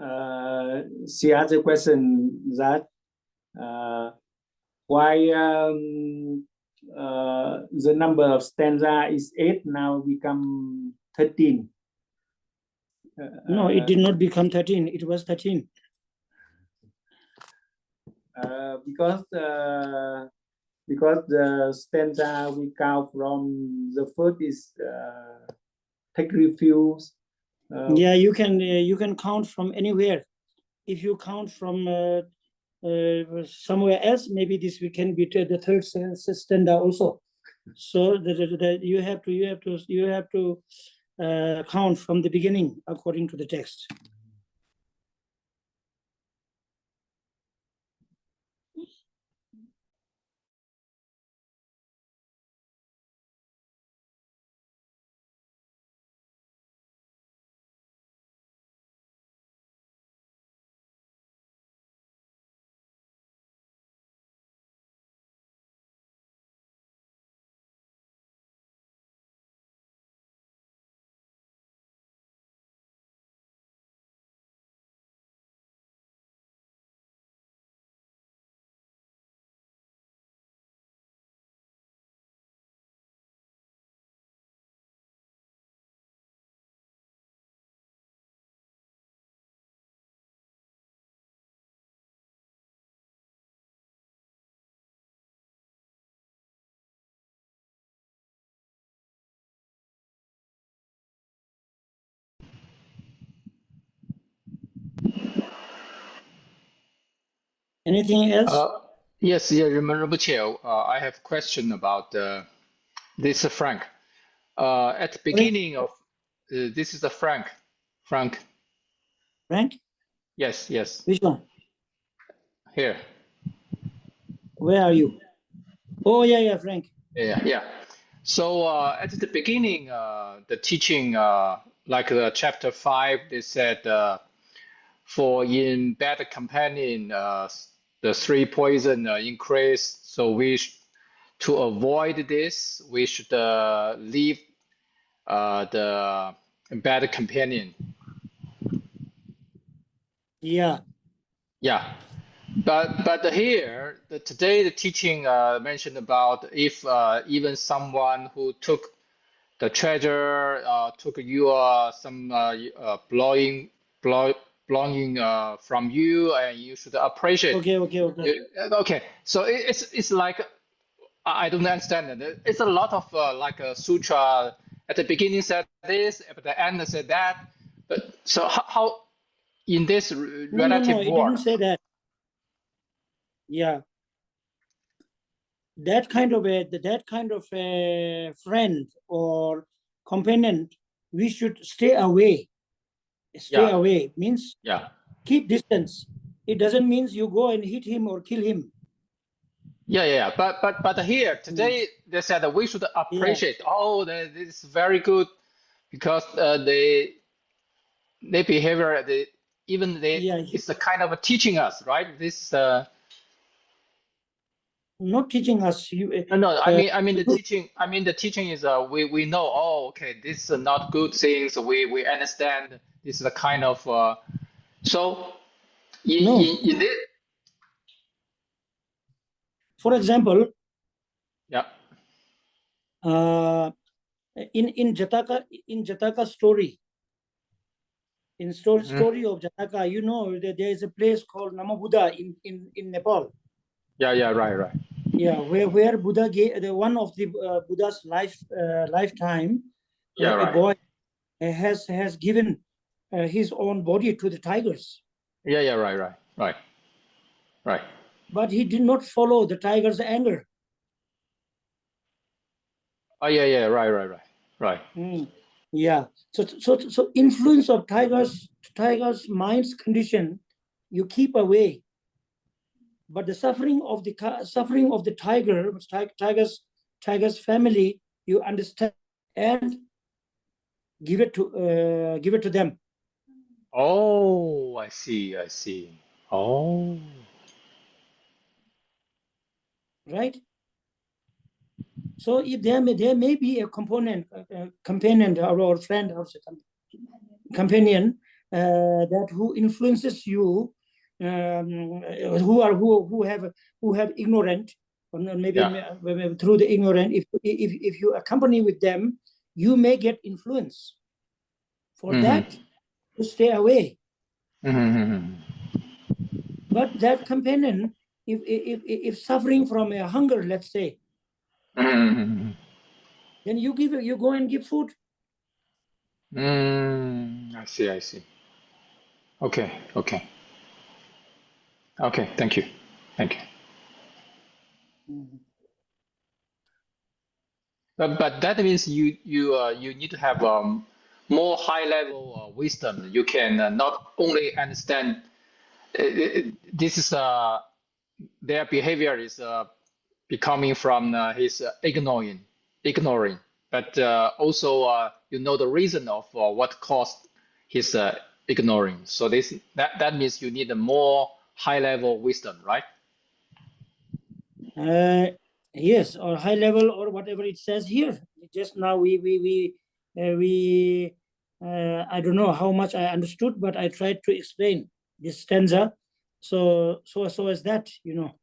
she asked a question that why the number of stanza is 8 now become 13. No, it did not become 13. It was 13. Because the stanza we count from the first is take refuge. Yeah, you can count from anywhere. If you count from somewhere else, maybe this can be the third stanza also. So you have to count from the beginning according to the text. Anything else? Yes, yeah, Rinpoche, I have a question about this Frank. At the beginning of this is the Frank. Frank? Yes, yes. Which one? Here. Where are you? Oh, yeah, Frank. Yeah. So at the beginning, the teaching, like chapter 5, they said, for in bad companion, the 3 poison increase. So to avoid this, we should leave the bad companion. Yeah. But here, today the teaching mentioned about if even someone who took the treasure, took your some belonging from you, and you should appreciate. Okay. So it's like I don't understand it. It's a lot of like a sutra. At the beginning said this, at the end said that. But so how in this relative No, it world? didn't say that. Yeah. That kind of a friend or companion, we should stay away. Stay away means keep distance. It doesn't mean you go and hit him or kill him. Yeah. But here today they said that we should appreciate. Oh, this is very good because they behavior it's the kind of teaching us, right? This not teaching us. No. I mean the teaching. I mean the teaching is we know. Oh, okay, this is not good things. We understand. This is the kind of so. In this. For example. Yeah. In Jataka story. In story of Jataka, you know that there is a place called Namabuddha in Nepal. Yeah, right. Yeah, where Buddha gave one of the Buddha's lifetime. A boy has given his own body to the tigers. Yeah, right. But he did not follow the tiger's anger. Oh yeah, right. Yeah. So influence of tiger's mind's condition, you keep away. But the suffering of the tiger's family, you understand and give it to them. Oh, I see. Oh. Right. So if there may be a companion or friend or companion, that who influences you, who have ignorant, or maybe through the ignorant. If you accompany with them, you may get influence. For that, to stay away. But that companion, if suffering from a hunger, let's say, then you go and give food. I see. Okay. Thank you. But that means you need to have more high level wisdom. You can not only understand this is their behavior is becoming from his ignoring, but also you know the reason of what caused his ignoring. So that means you need a more high level wisdom, right? Yes, or high level, or whatever it says here. Just now we I don't know how much I understood, but I tried to explain this stanza. So as that, you know.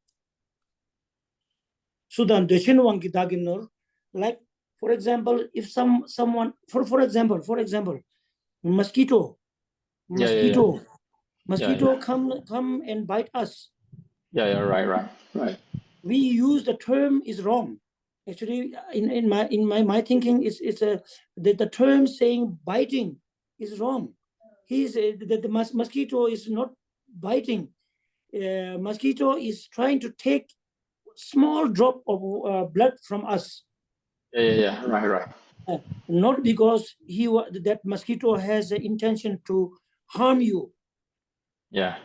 Sudan deshin wangi daginor, like for example, if someone for example, mosquito come and bite us. Right. We use the term is wrong. Actually, in my thinking, the term saying biting is wrong. The mosquito is not biting. Mosquito is trying to take small drop of blood from us. Yeah. Right. Not because that mosquito has the intention to harm you. Yeah.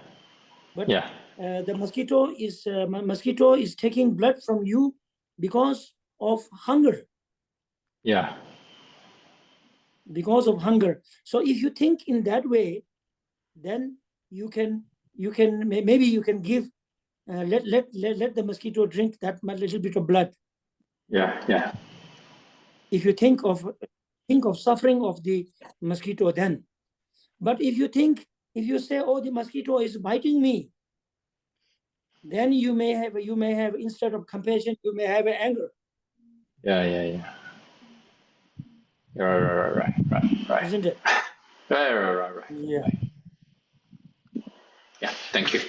But the mosquito is taking blood from you because of hunger. Yeah. Because of hunger. So if you think in that way, then you can maybe you can give let the mosquito drink that little bit of blood. Yeah. If you think of suffering of the mosquito, then. But if you say, oh, the mosquito is biting me, then you may have instead of compassion, you may have anger. Yeah. Right. Isn't it? Right. Yeah. Yeah. Thank you.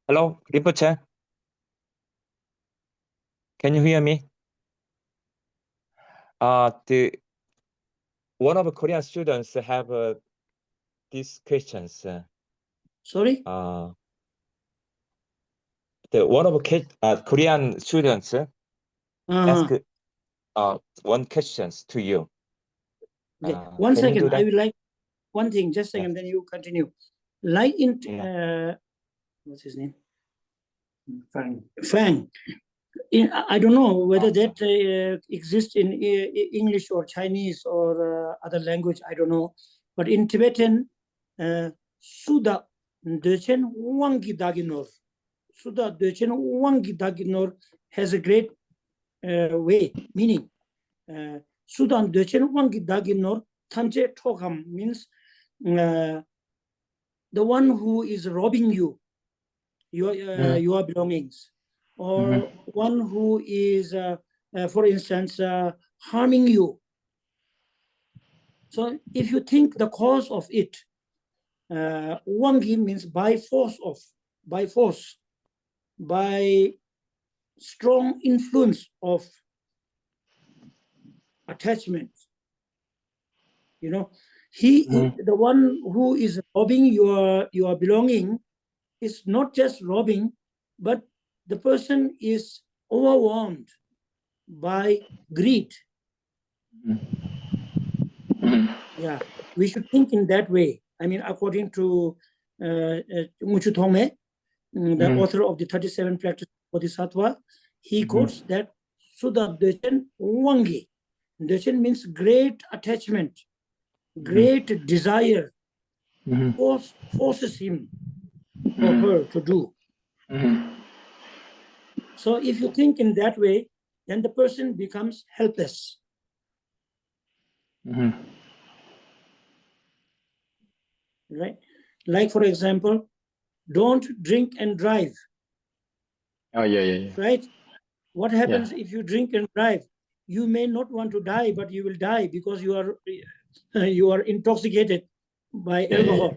Hello, Rinpoche. Can you hear me? One of the Korean students have these questions. Sorry? One of the Korean students ask one questions to you. Okay. One can you do second. that? I would like one thing. Just a second, then you continue. Like in what's his name? Fang. I don't know whether that exists in English or Chinese or other language. I don't know. But in Tibetan, Suda Dechen Wangi Daginor. Suda Dechen Wangi Daginor has a great way, meaning. Sudan Dechen Wangi Daginor Tanje Tokam means the one who is robbing you, your belongings, or one who is, for instance, harming you. So if you think the cause of it, Wangi means by force, by strong influence of attachment. You know, the one who is robbing your belonging is not just robbing, but the person is overwhelmed by greed. Yeah, we should think in that way. I mean, according to Muchu Thome, the author of the 37 Practices of Bodhisattva, he quotes that Sudha Dechen Wangi. Dechen means great attachment, great desire, forces him or her to do. So if you think in that way, then the person becomes helpless. Right? Like, for example, don't drink and drive. Oh, yeah. Right? What happens if you drink and drive? You may not want to die, but you will die because you are intoxicated by alcohol.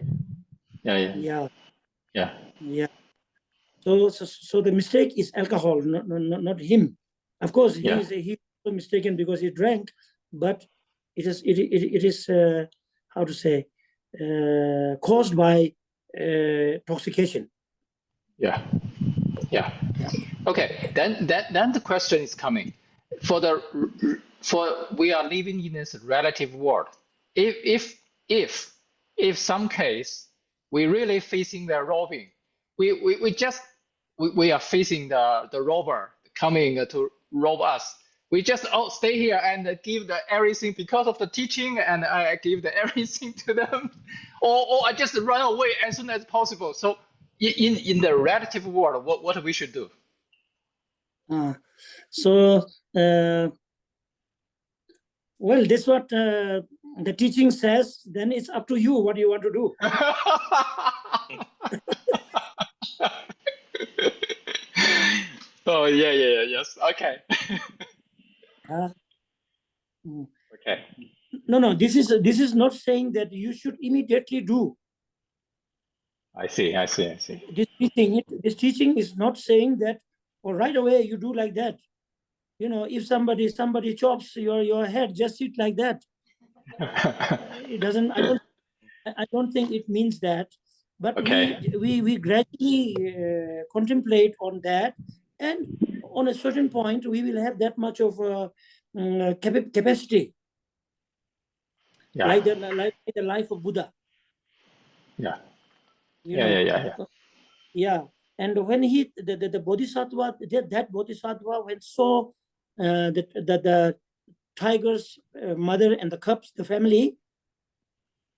Yeah. So the mistake is alcohol, not him. Of course, he is mistaken because he drank, but it is how to say, caused by intoxication. Yeah. Okay, then the question is coming. For we are living in this relative world. If some case we really facing the robbing, we are facing the robber coming to rob us. We just stay here and give everything because of the teaching, and I give everything to them, or I just run away as soon as possible. So in the relative world, what we should do? Well, this is what the teaching says. Then it's up to you what you want to do. Oh yes. Okay. Okay. No. This is not saying that you should immediately do. I see. This teaching is not saying that, or right away you do like that. You know, if somebody chops your head, just sit like that. It doesn't. I don't think it means that. But we gradually contemplate on that, and on a certain point we will have that much of capacity. Like the life of Buddha. Yeah. And when the Bodhisattva, that Bodhisattva, when saw the tiger's mother and the cubs, the family,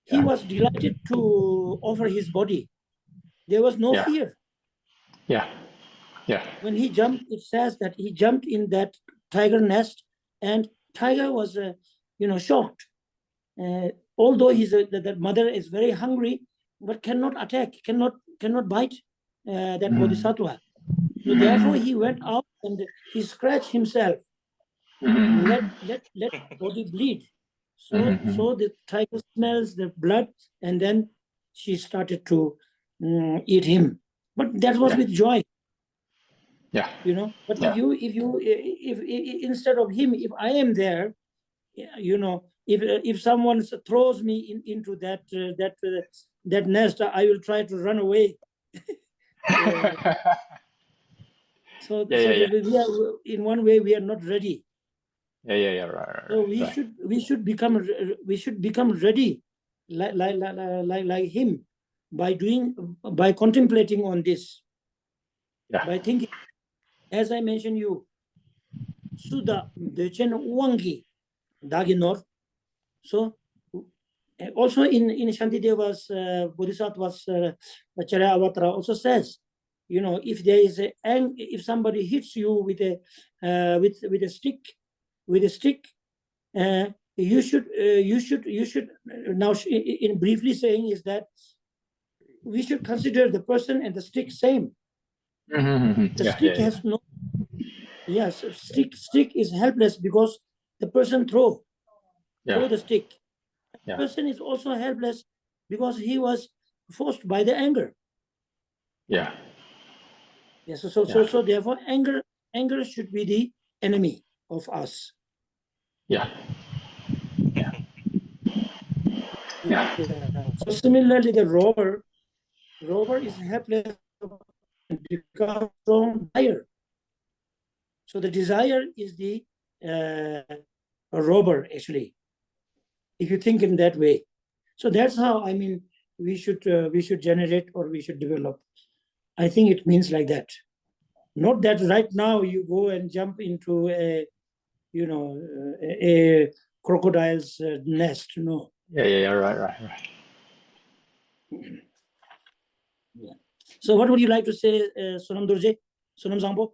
he was delighted to offer his body. There was no fear. When he jumped, it says that he jumped in that tiger nest, and tiger was, shocked. Although the mother is very hungry, but cannot attack, cannot bite that Bodhisattva. So therefore, he went out and he scratched himself. Let body bleed. So the tiger smells the blood, and then she started to eat him. But that was with joy. Yeah. You know, but Yeah. if instead of him, if I am there, you know, if someone throws me into that nest, I will try to run away. So Yeah, yeah, yeah. we are, in one way, we are not ready. Yeah, right. So we should become ready, like him, by contemplating on this. Yeah. By thinking, as I mentioned you, Suda Dechen Wangi Daginor. So also in Shantideva's Bodhisattva's Charya Avatara also says, you know, if there is if somebody hits you with a stick, you should now, in briefly saying, is that we should consider the person and the stick same. The stick has no, yes, stick is helpless because the person throw the stick. The person is also helpless because he was forced by the anger. Yeah. Yes. So therefore, anger should be the enemy of us. Yeah. So similarly, the robber is helpless because from desire. So the desire is the robber, actually, if you think in that way. So that's how, I mean, we should generate, or we should develop. I think it means like that. Not that right now you go and jump into a, you know, a crocodile's nest. No. Yeah, right. Yeah. So what would you like to say, Sonam Durje, Sonam Zambo?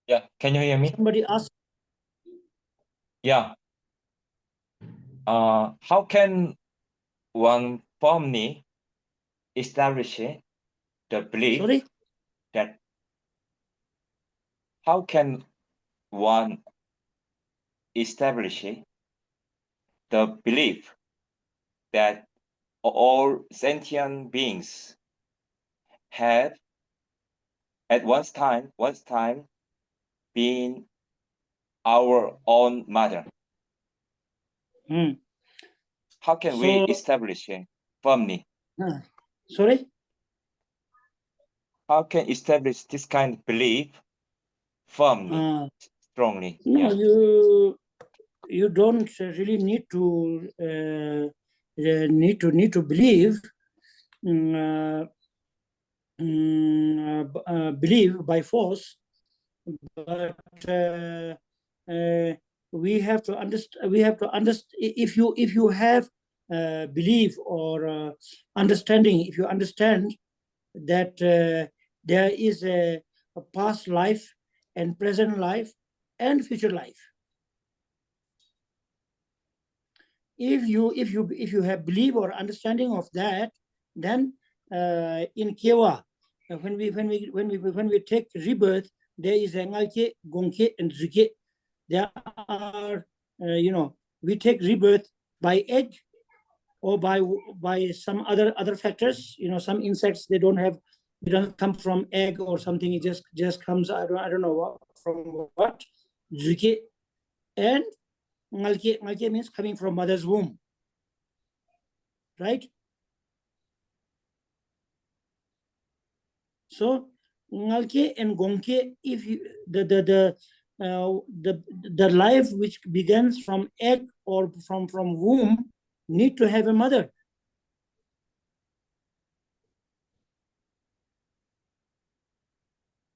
Yeah, can you hear me? Somebody asked. Yeah. How can one firmly establish the belief Sorry? that how can one establish the belief that all sentient beings have at one time been our own mother? How can we establish firmly? Sorry? How can establish this kind of belief firmly, strongly? No, you don't really need to believe. Believe by force, but we have to understand. If you have belief or understanding, if you understand that there is a past life and present life and future life. If you have belief or understanding of that, then in Kiewa, when we take rebirth, there is a Ngalke, Gonke, and Zuke. There are, we take rebirth by egg or by some other factors. You know, some insects, they don't come from egg or something. It just comes. I don't know from what. Zuke and Ngalke means coming from mother's womb, right? So Ngalke and Gonke, if you, the life which begins from egg or from womb need to have a mother.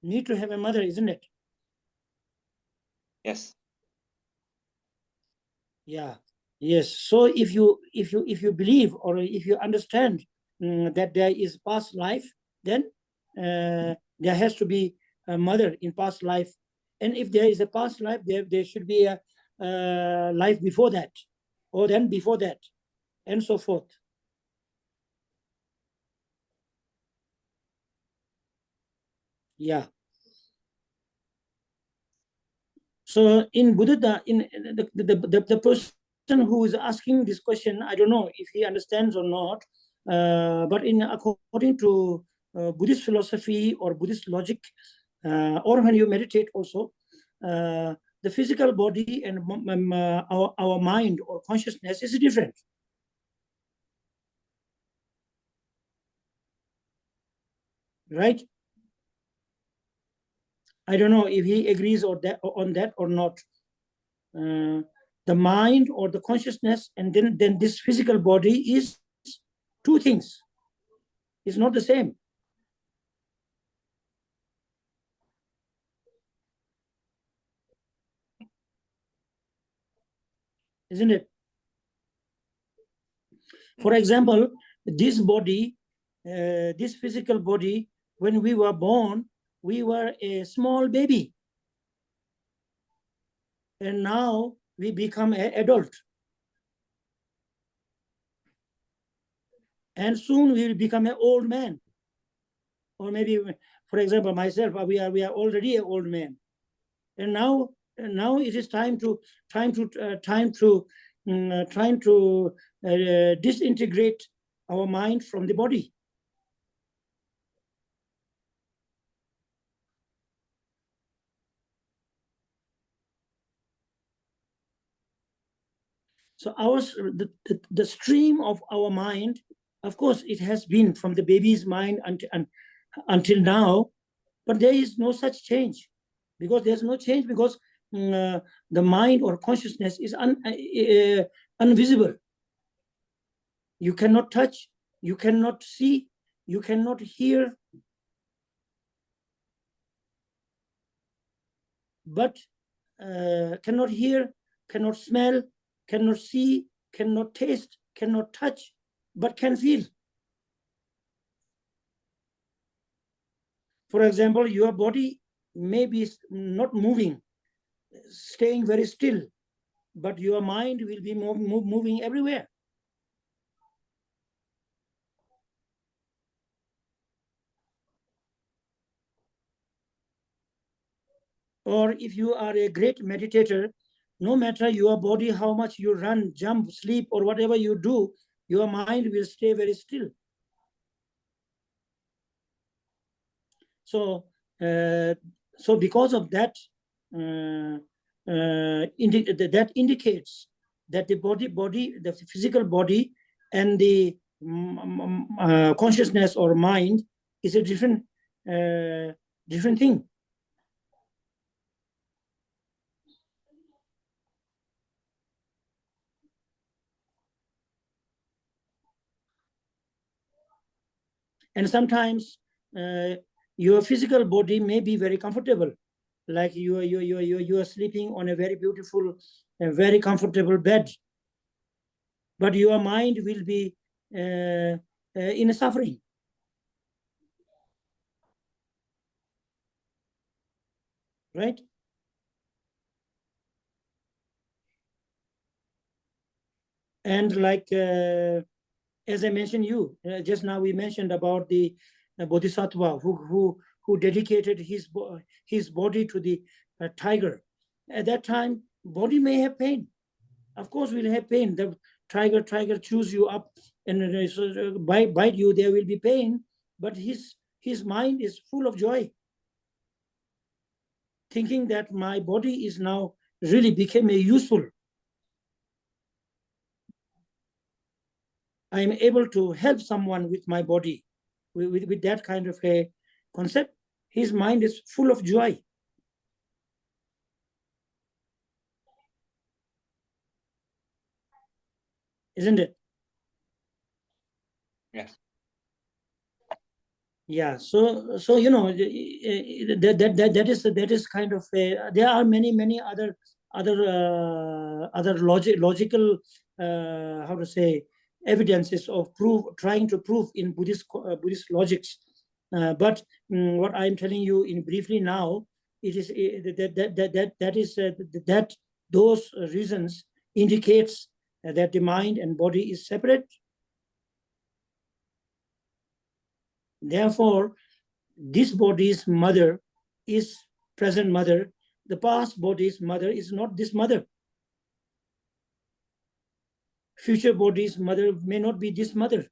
Need to have a mother, isn't it? Yes. Yeah. Yes. So if you believe or if you understand that there is past life, then there has to be a mother in past life, and if there is a past life, there should be a life before that, or then before that, and so forth. Yeah. So in Buddha, in the person who is asking this question, I don't know if he understands or not, but according to Buddhist philosophy or Buddhist logic, or when you meditate also, the physical body and our mind or consciousness is different. Right? I don't know if he agrees on that or not. The mind or the consciousness, and then this physical body is two things. It's not the same. Isn't it? For example, this body, this physical body, when we were born, we were a small baby. And now we become an adult. And soon we will become an old man. Or maybe, for example, myself, we are already an old man. And now it is time to disintegrate our mind from the body. So the stream of our mind, of course, it has been from the baby's mind until now, but there is no such change, because there's no change because the mind or consciousness is invisible. You cannot touch, you cannot see, you cannot hear, but cannot hear, cannot smell, cannot see, cannot taste, cannot touch, but can feel. For example, your body may be not moving, staying very still, but your mind will be moving everywhere. Or if you are a great meditator, no matter your body, how much you run, jump, sleep, or whatever you do, your mind will stay very still. So because of that, that indicates that the body, the physical body, and the consciousness or mind is a different thing. And sometimes your physical body may be very comfortable, like you are sleeping on a very beautiful and very comfortable bed, but your mind will be in a suffering. Right? And like, as I mentioned just now, we mentioned about the Bodhisattva who dedicated his body to the tiger. At that time, body may have pain. Of course, we'll have pain. The tiger chews you up and bite you. There will be pain, but his mind is full of joy, thinking that my body is now really became useful. I am able to help someone with my body, with that kind of a concept. His mind is full of joy. Isn't it? Yes. Yeah. So you know, that is kind of a. There are many other logical how to say evidences of trying to prove in Buddhist logics, but what I'm telling you in briefly now, it is that those reasons indicates that the mind and body is separate. Therefore, this body's mother is present mother. The past body's mother is not this mother. future body's mother may not be this mother,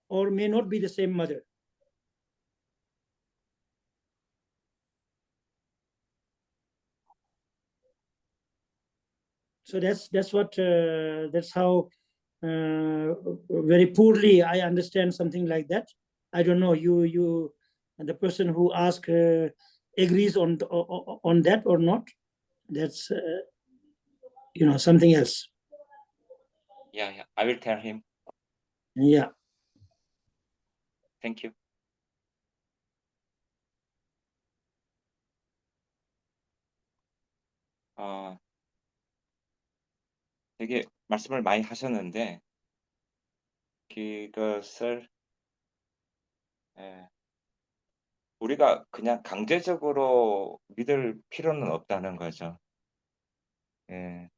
or may not be the same mother. So that's how very poorly I understand something like that. I don't know, you the person who asked agrees on that or not. That's something else. Yeah, I will tell him. Yeah. Thank you. 되게 말씀을 많이 하셨는데 그것을 우리가 그냥 강제적으로 믿을 필요는 없다는 거죠. 예.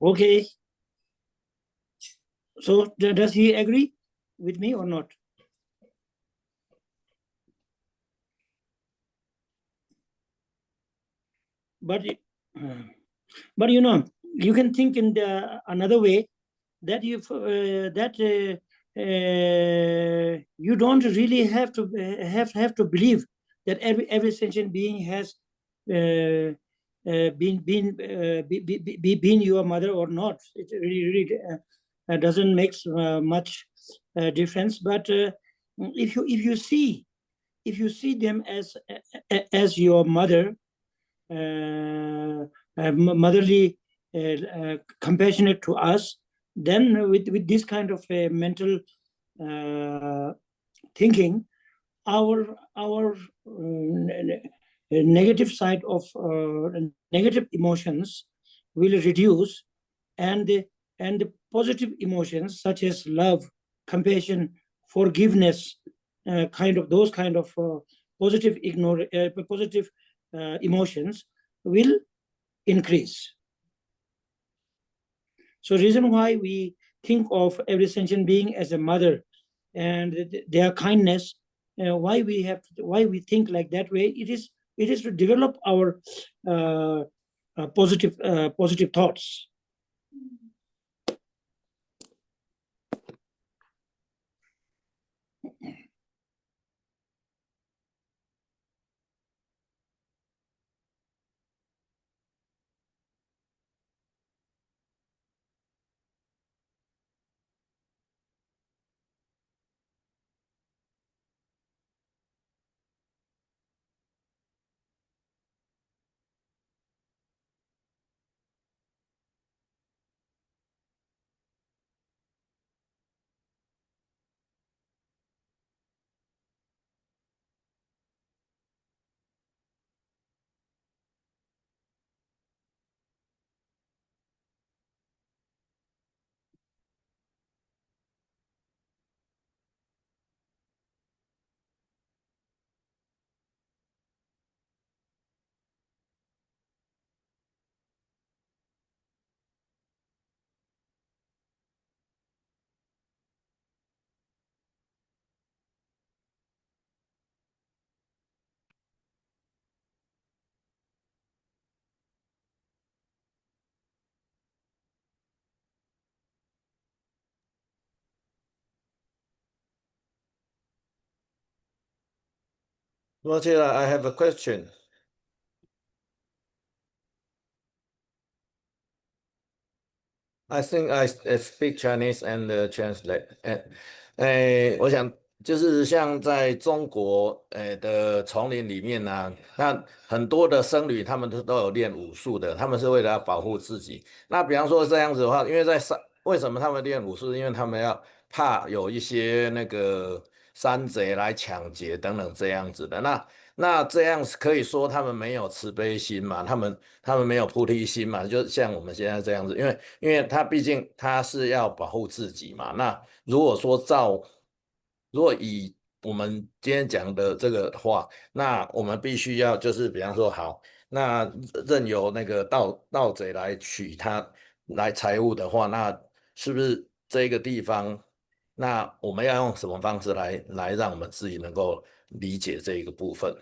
Okay. So does he agree with me or not? But you know, you can think in another way that you you don't really have to believe that every sentient being has been your mother or not. It really doesn't make much difference. But if you see them as your mother, motherly, compassionate to us, then with this kind of a mental thinking, our negative side of negative emotions will reduce, and the positive emotions such as love, compassion, forgiveness, those kind of positive emotions will increase. So reason why we think of every sentient being as a mother and their kindness, why we think like that way, it is to develop our positive thoughts. Roger, I have a question. I think I speak Chinese and translate. 我想就是像在中国的丛林里面呢，那很多的僧侣他们都有练武术的，他们是为了要保护自己。那比方说这样子的话，因为在山，为什么他们练武术？因为他们要怕有一些那个山贼来抢劫等等这样子的。那这样可以说他们没有慈悲心嘛，他们没有菩提心嘛，就像我们现在这样子，因为他毕竟他是要保护自己嘛。那如果以我们今天讲的这个话，那我们必须要就是比方说好，那任由那个盗贼来取他来财物的话，那是不是这个地方？那我们要用什么方式来让我们自己能够理解这一个部分？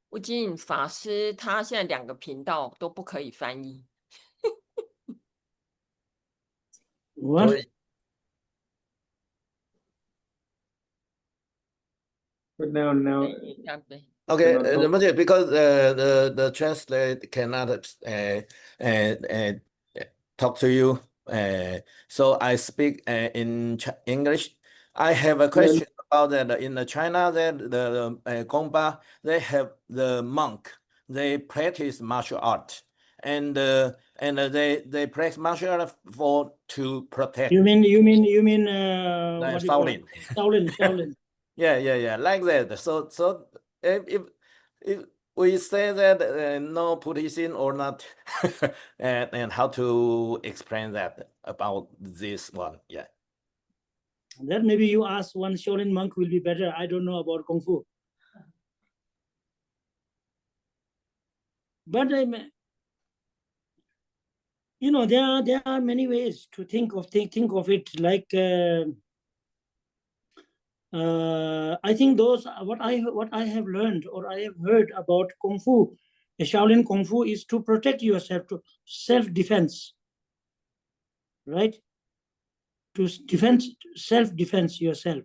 悟净法师他现在2个频道都不可以翻译。What? But now. Okay, because the translate cannot talk to you, so I speak in English. I have a question about that. In China, that the Gongpa, they have the monk. They practice martial art, and they practice martial art to protect. You mean like Shaolin. Shaolin. Yeah, like that. So if we say that no Buddhism or not, and how to explain that about this one? Yeah. That maybe you ask one Shaolin monk will be better. I don't know about Kung Fu. But You know, there are many ways to think of it. Like I think those what I have learned or I have heard about Kung Fu, Shaolin Kung Fu, is to protect yourself, to self-defense, right? To defend, self-defense yourself,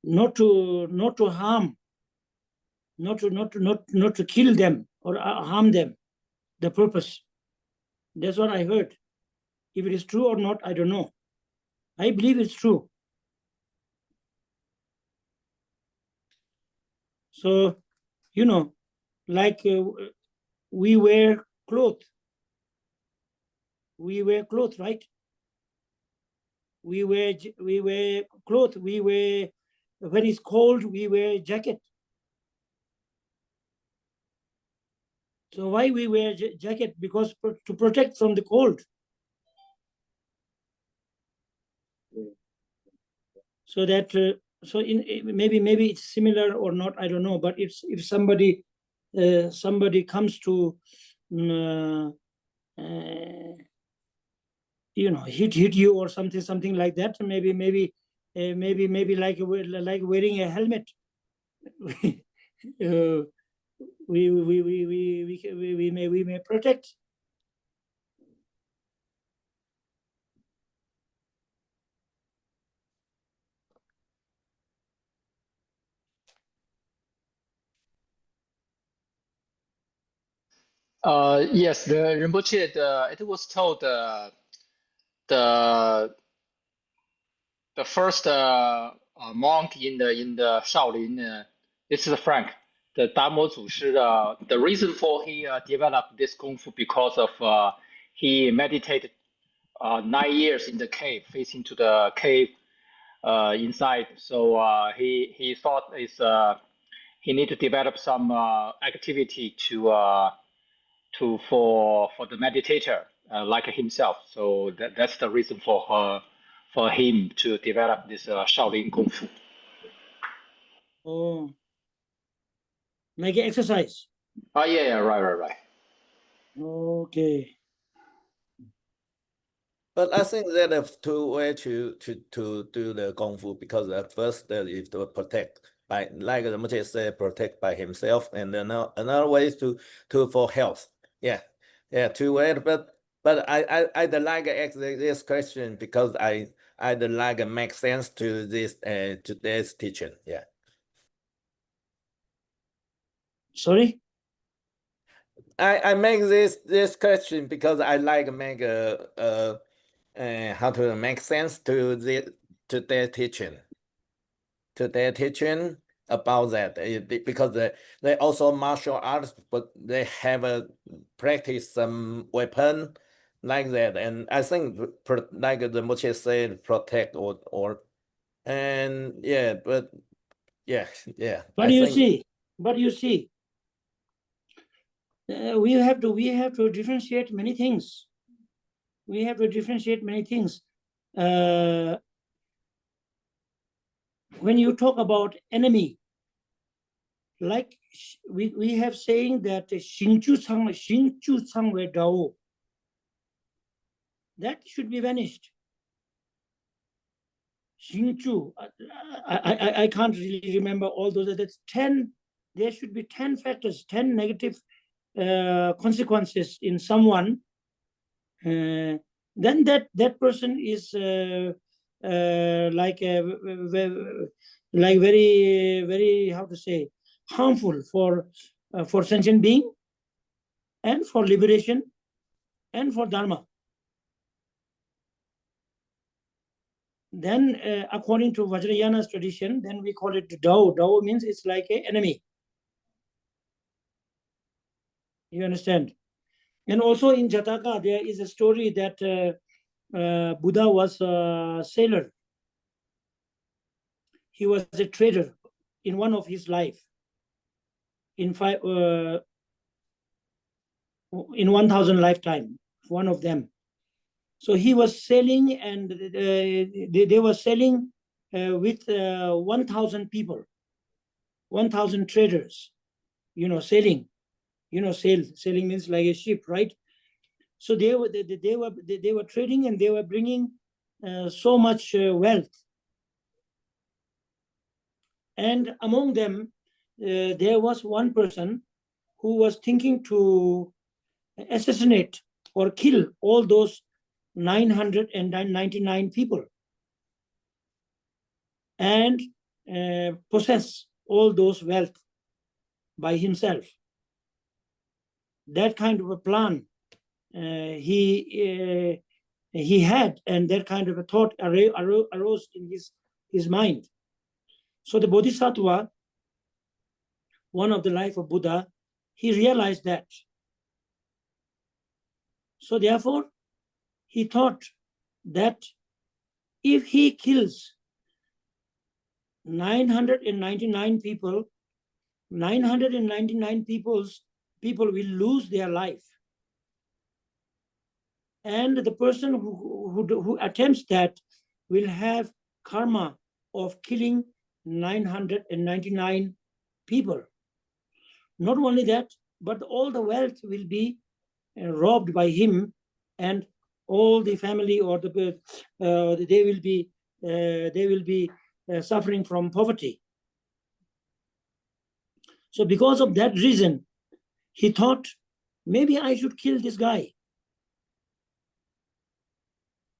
not to harm, not to kill them or harm them. The purpose. That's what I heard. If it is true or not, I don't know. I believe it's true. So, you know, like we wear clothes. We wear clothes, right? We wear clothes. We wear, when it's cold, we wear jacket. So why we wear jacket? Because to protect from the cold. So that maybe it's similar or not, I don't know. But if somebody comes to you know, hit you or something like that, maybe like wearing a helmet. We may protect. Yes, the Rinpoche, it was told the first monk in the Shaolin, this is Frank, the Damo Zushi. The reason for he developed this Kung Fu because of he meditated 9 years in the cave, facing to the cave inside. So he thought he need to develop some activity for the meditator like himself. So that's the reason for him to develop this Shaolin Kung Fu. Oh, like exercise. Oh yeah, right. Okay. But I think there are two ways to do the Kung Fu, because at first is to protect by, like the Rinpoche say, protect by himself, and then another way is to for health. Yeah, two ways. But I don't like this question because I don't like make sense to this today's teaching. Yeah. Sorry. I make this question because I like make how to make sense to their teaching. To their teaching about that, because they also martial arts, but they have a practice some weapon like that, and I think like the Moche said, protect or and yeah, but yeah. But you see, we have to differentiate many things. We have to differentiate many things. When you talk about enemy, like we have saying that Xingchu Sang we Dao, that should be vanished. Xingchu, I can't really remember all those. That's 10. There should be 10 factors, 10 negative consequences in someone. Then that person is like very how to say, harmful for sentient being and for liberation and for dharma. Then according to Vajrayana's tradition, then we call it Dao. Dao means it's like an enemy. You understand? And also in Jataka, there is a story that Buddha was a sailor. He was a trader in one of his life. In 1,000 lifetime, one of them. So he was selling, and they were selling with 1,000 people, 1,000 traders, you know, sailing. You know, sailing means like a ship, right? So they were trading, and they were bringing so much wealth. And among them, there was one person who was thinking to assassinate or kill all those 999 people and possess all those wealth by himself. That kind of a plan he had, and that kind of a thought arose in his mind. So the Bodhisattva, one of the life of Buddha, he realized that. So therefore, he thought that if he kills 999 people, 999 people will lose their life. And the person who attempts that will have karma of killing 999 people. Not only that, but all the wealth will be robbed by him, and all the family or they will be suffering from poverty. So because of that reason, he thought, maybe I should kill this guy.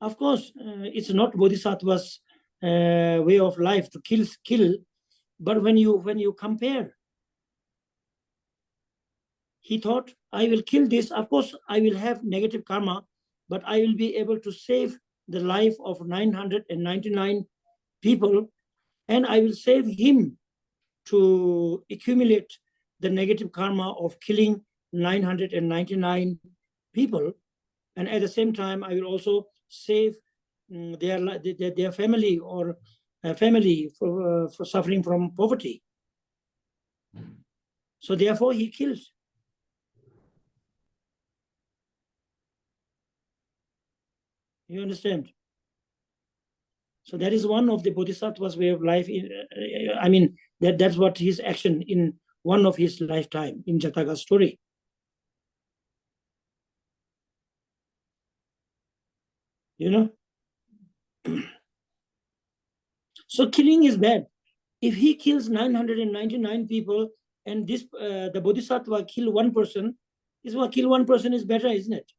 Of course, it's not Bodhisattva's way of life to kill, but when you compare, he thought, I will kill this. Of course, I will have negative karma, but I will be able to save the life of 999 people, and I will save him to accumulate the negative karma of killing 999 people. And at the same time, I will also save their family or family for suffering from poverty. So therefore, he killed. You understand? So that is one of the Bodhisattva's way of life. I mean, that's what his action in one of his lifetime in Jataka's story. You know? So killing is bad. If he kills 999 people and this the Bodhisattva kill one person, kill one person is better, isn't it?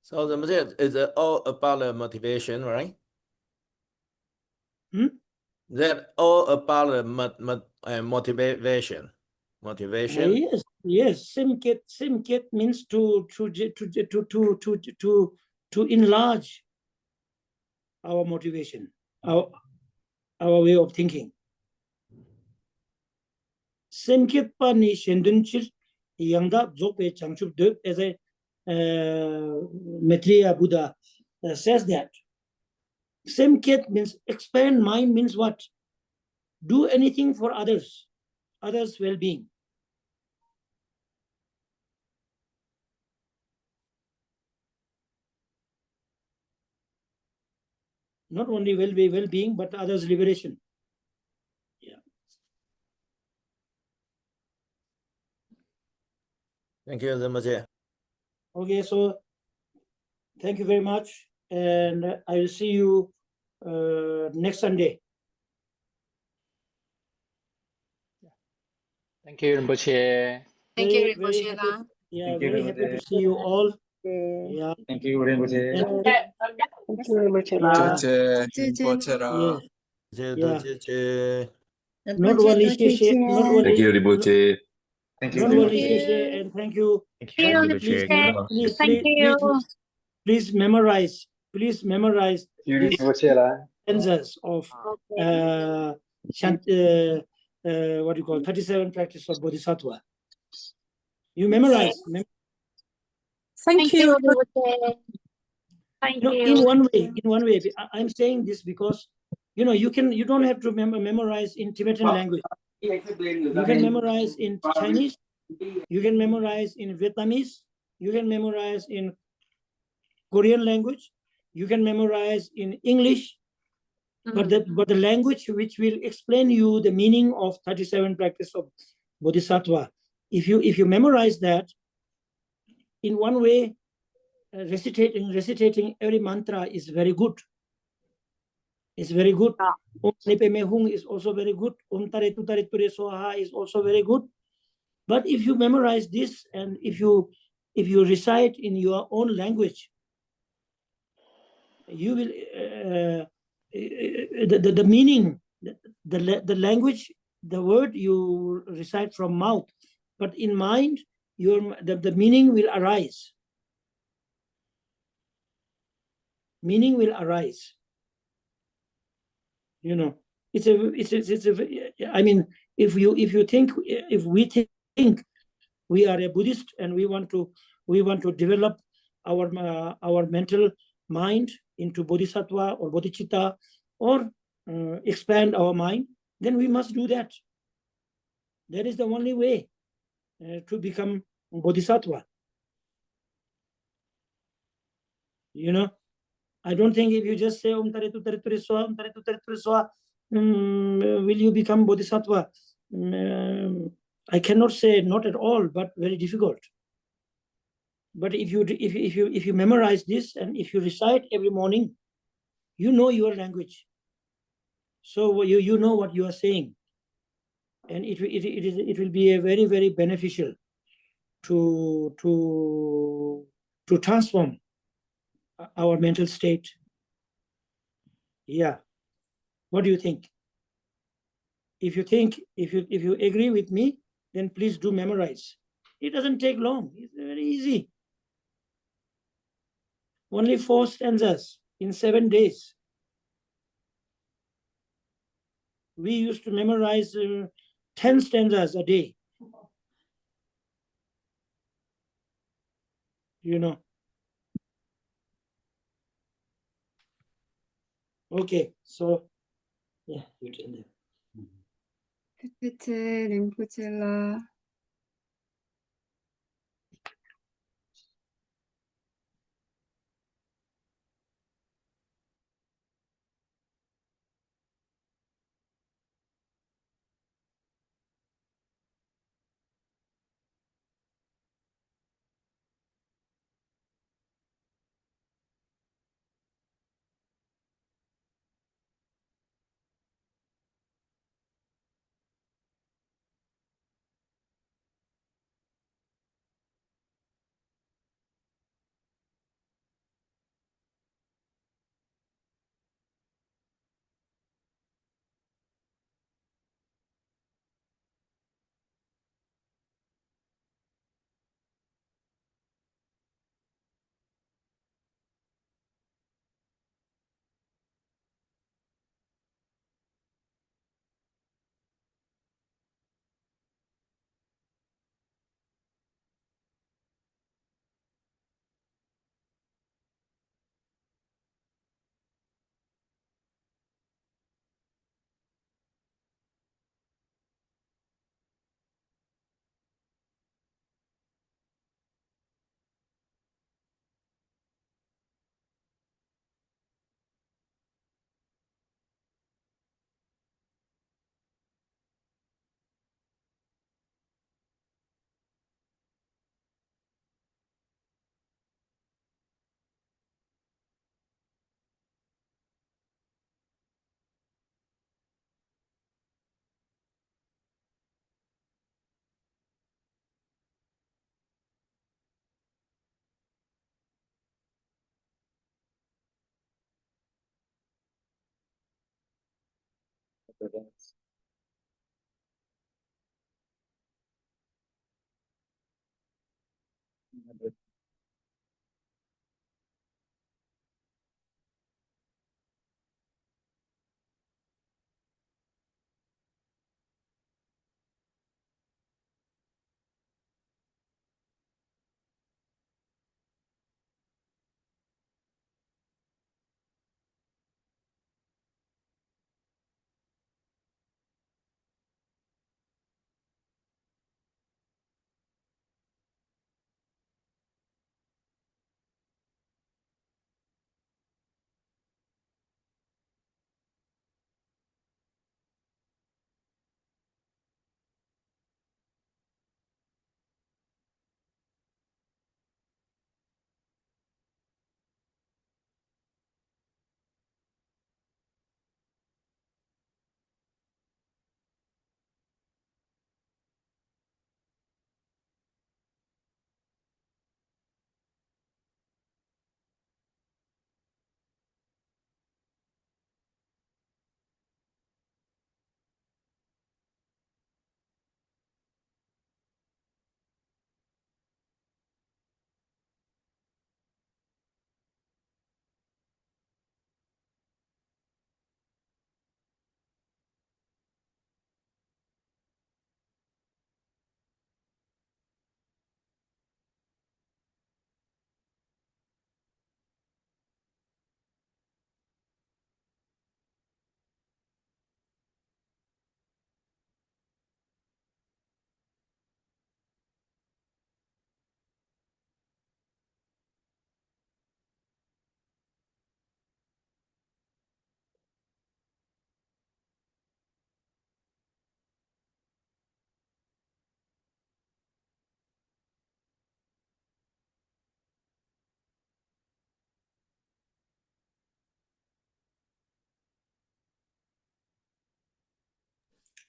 So is all about the motivation, right? That all about the motivation. Motivation. Yes. Simket means to enlarge our motivation, our way of thinking. Simket pa ni shendunchir yangda zope changchup de, as a Maitreya Buddha says that. Simket means expand mind, means what? Do anything for others' well-being. Not only well-being, but others' liberation. Yeah. Thank you, Rinpoche. Okay, so thank you very much, and I will see you next Sunday. Thank you, Rinpoche. Thank you, Rinpoche. Yeah, very happy to see you all. Yeah. Thank you, Rinpoche. Thank you, Rinpoche. Not only Sheshe, not only. Thank you, Rinpoche. Thank you, Not only Rinpoche. Sheshe, and thank you. Thank you, Rinpoche. Please memorize. Please memorize these stanzas of what you call 37 practice of Bodhisattva. You memorize. Thank you. You know, in one way, I'm saying this because you don't have to memorize in Tibetan language. You can memorize in Chinese. You can memorize in Vietnamese. You can memorize in Korean language. You can memorize in English. But the language which will explain you the meaning of 37 practice of Bodhisattva, if you memorize that, in one way, recitating every mantra is very good. It's very good. Om Nipe Mehung is also very good. Om Tare Tutare Ture Soha is also very good. But if you memorize this and if you recite in your own language, you will the meaning, the language, the word you recite from mouth, but in mind, the meaning will arise. Meaning will arise. You know, it's a. I mean, if we think we are a Buddhist and we want to develop our mental mind into Bodhisattva or Bodhicitta, or expand our mind, then we must do that. That is the only way to become Bodhisattva. You know, I don't think if you just say Om Tare Tu Tare Ture Swa, Om Tare Tu Tare Ture Swa, will you become Bodhisattva? I cannot say not at all, but very difficult. But if you memorize this and if you recite every morning, you know your language. So you know what you are saying, and it will be a very, very beneficial to transform our mental state. Yeah. What do you think? If you agree with me, then please do memorize. It doesn't take long. It's very easy. Only 4 stanzas in 7 days. We used to memorize 10 stanzas a day. You know. Okay, so yeah, you tell them. Sey Rinpoche la.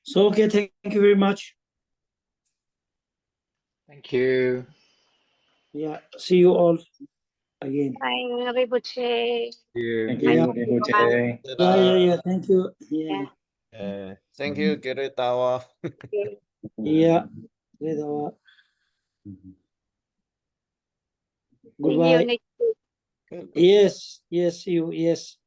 So, okay, thank you very much. Thank you. Yeah, see you all again. Bye, Rinpoche. Thank Yeah. you, Rinpoche. Yeah, thank you. Yeah. Thank you, Kiritawa. Yeah. Goodbye. next week. Yes, see you. Yes.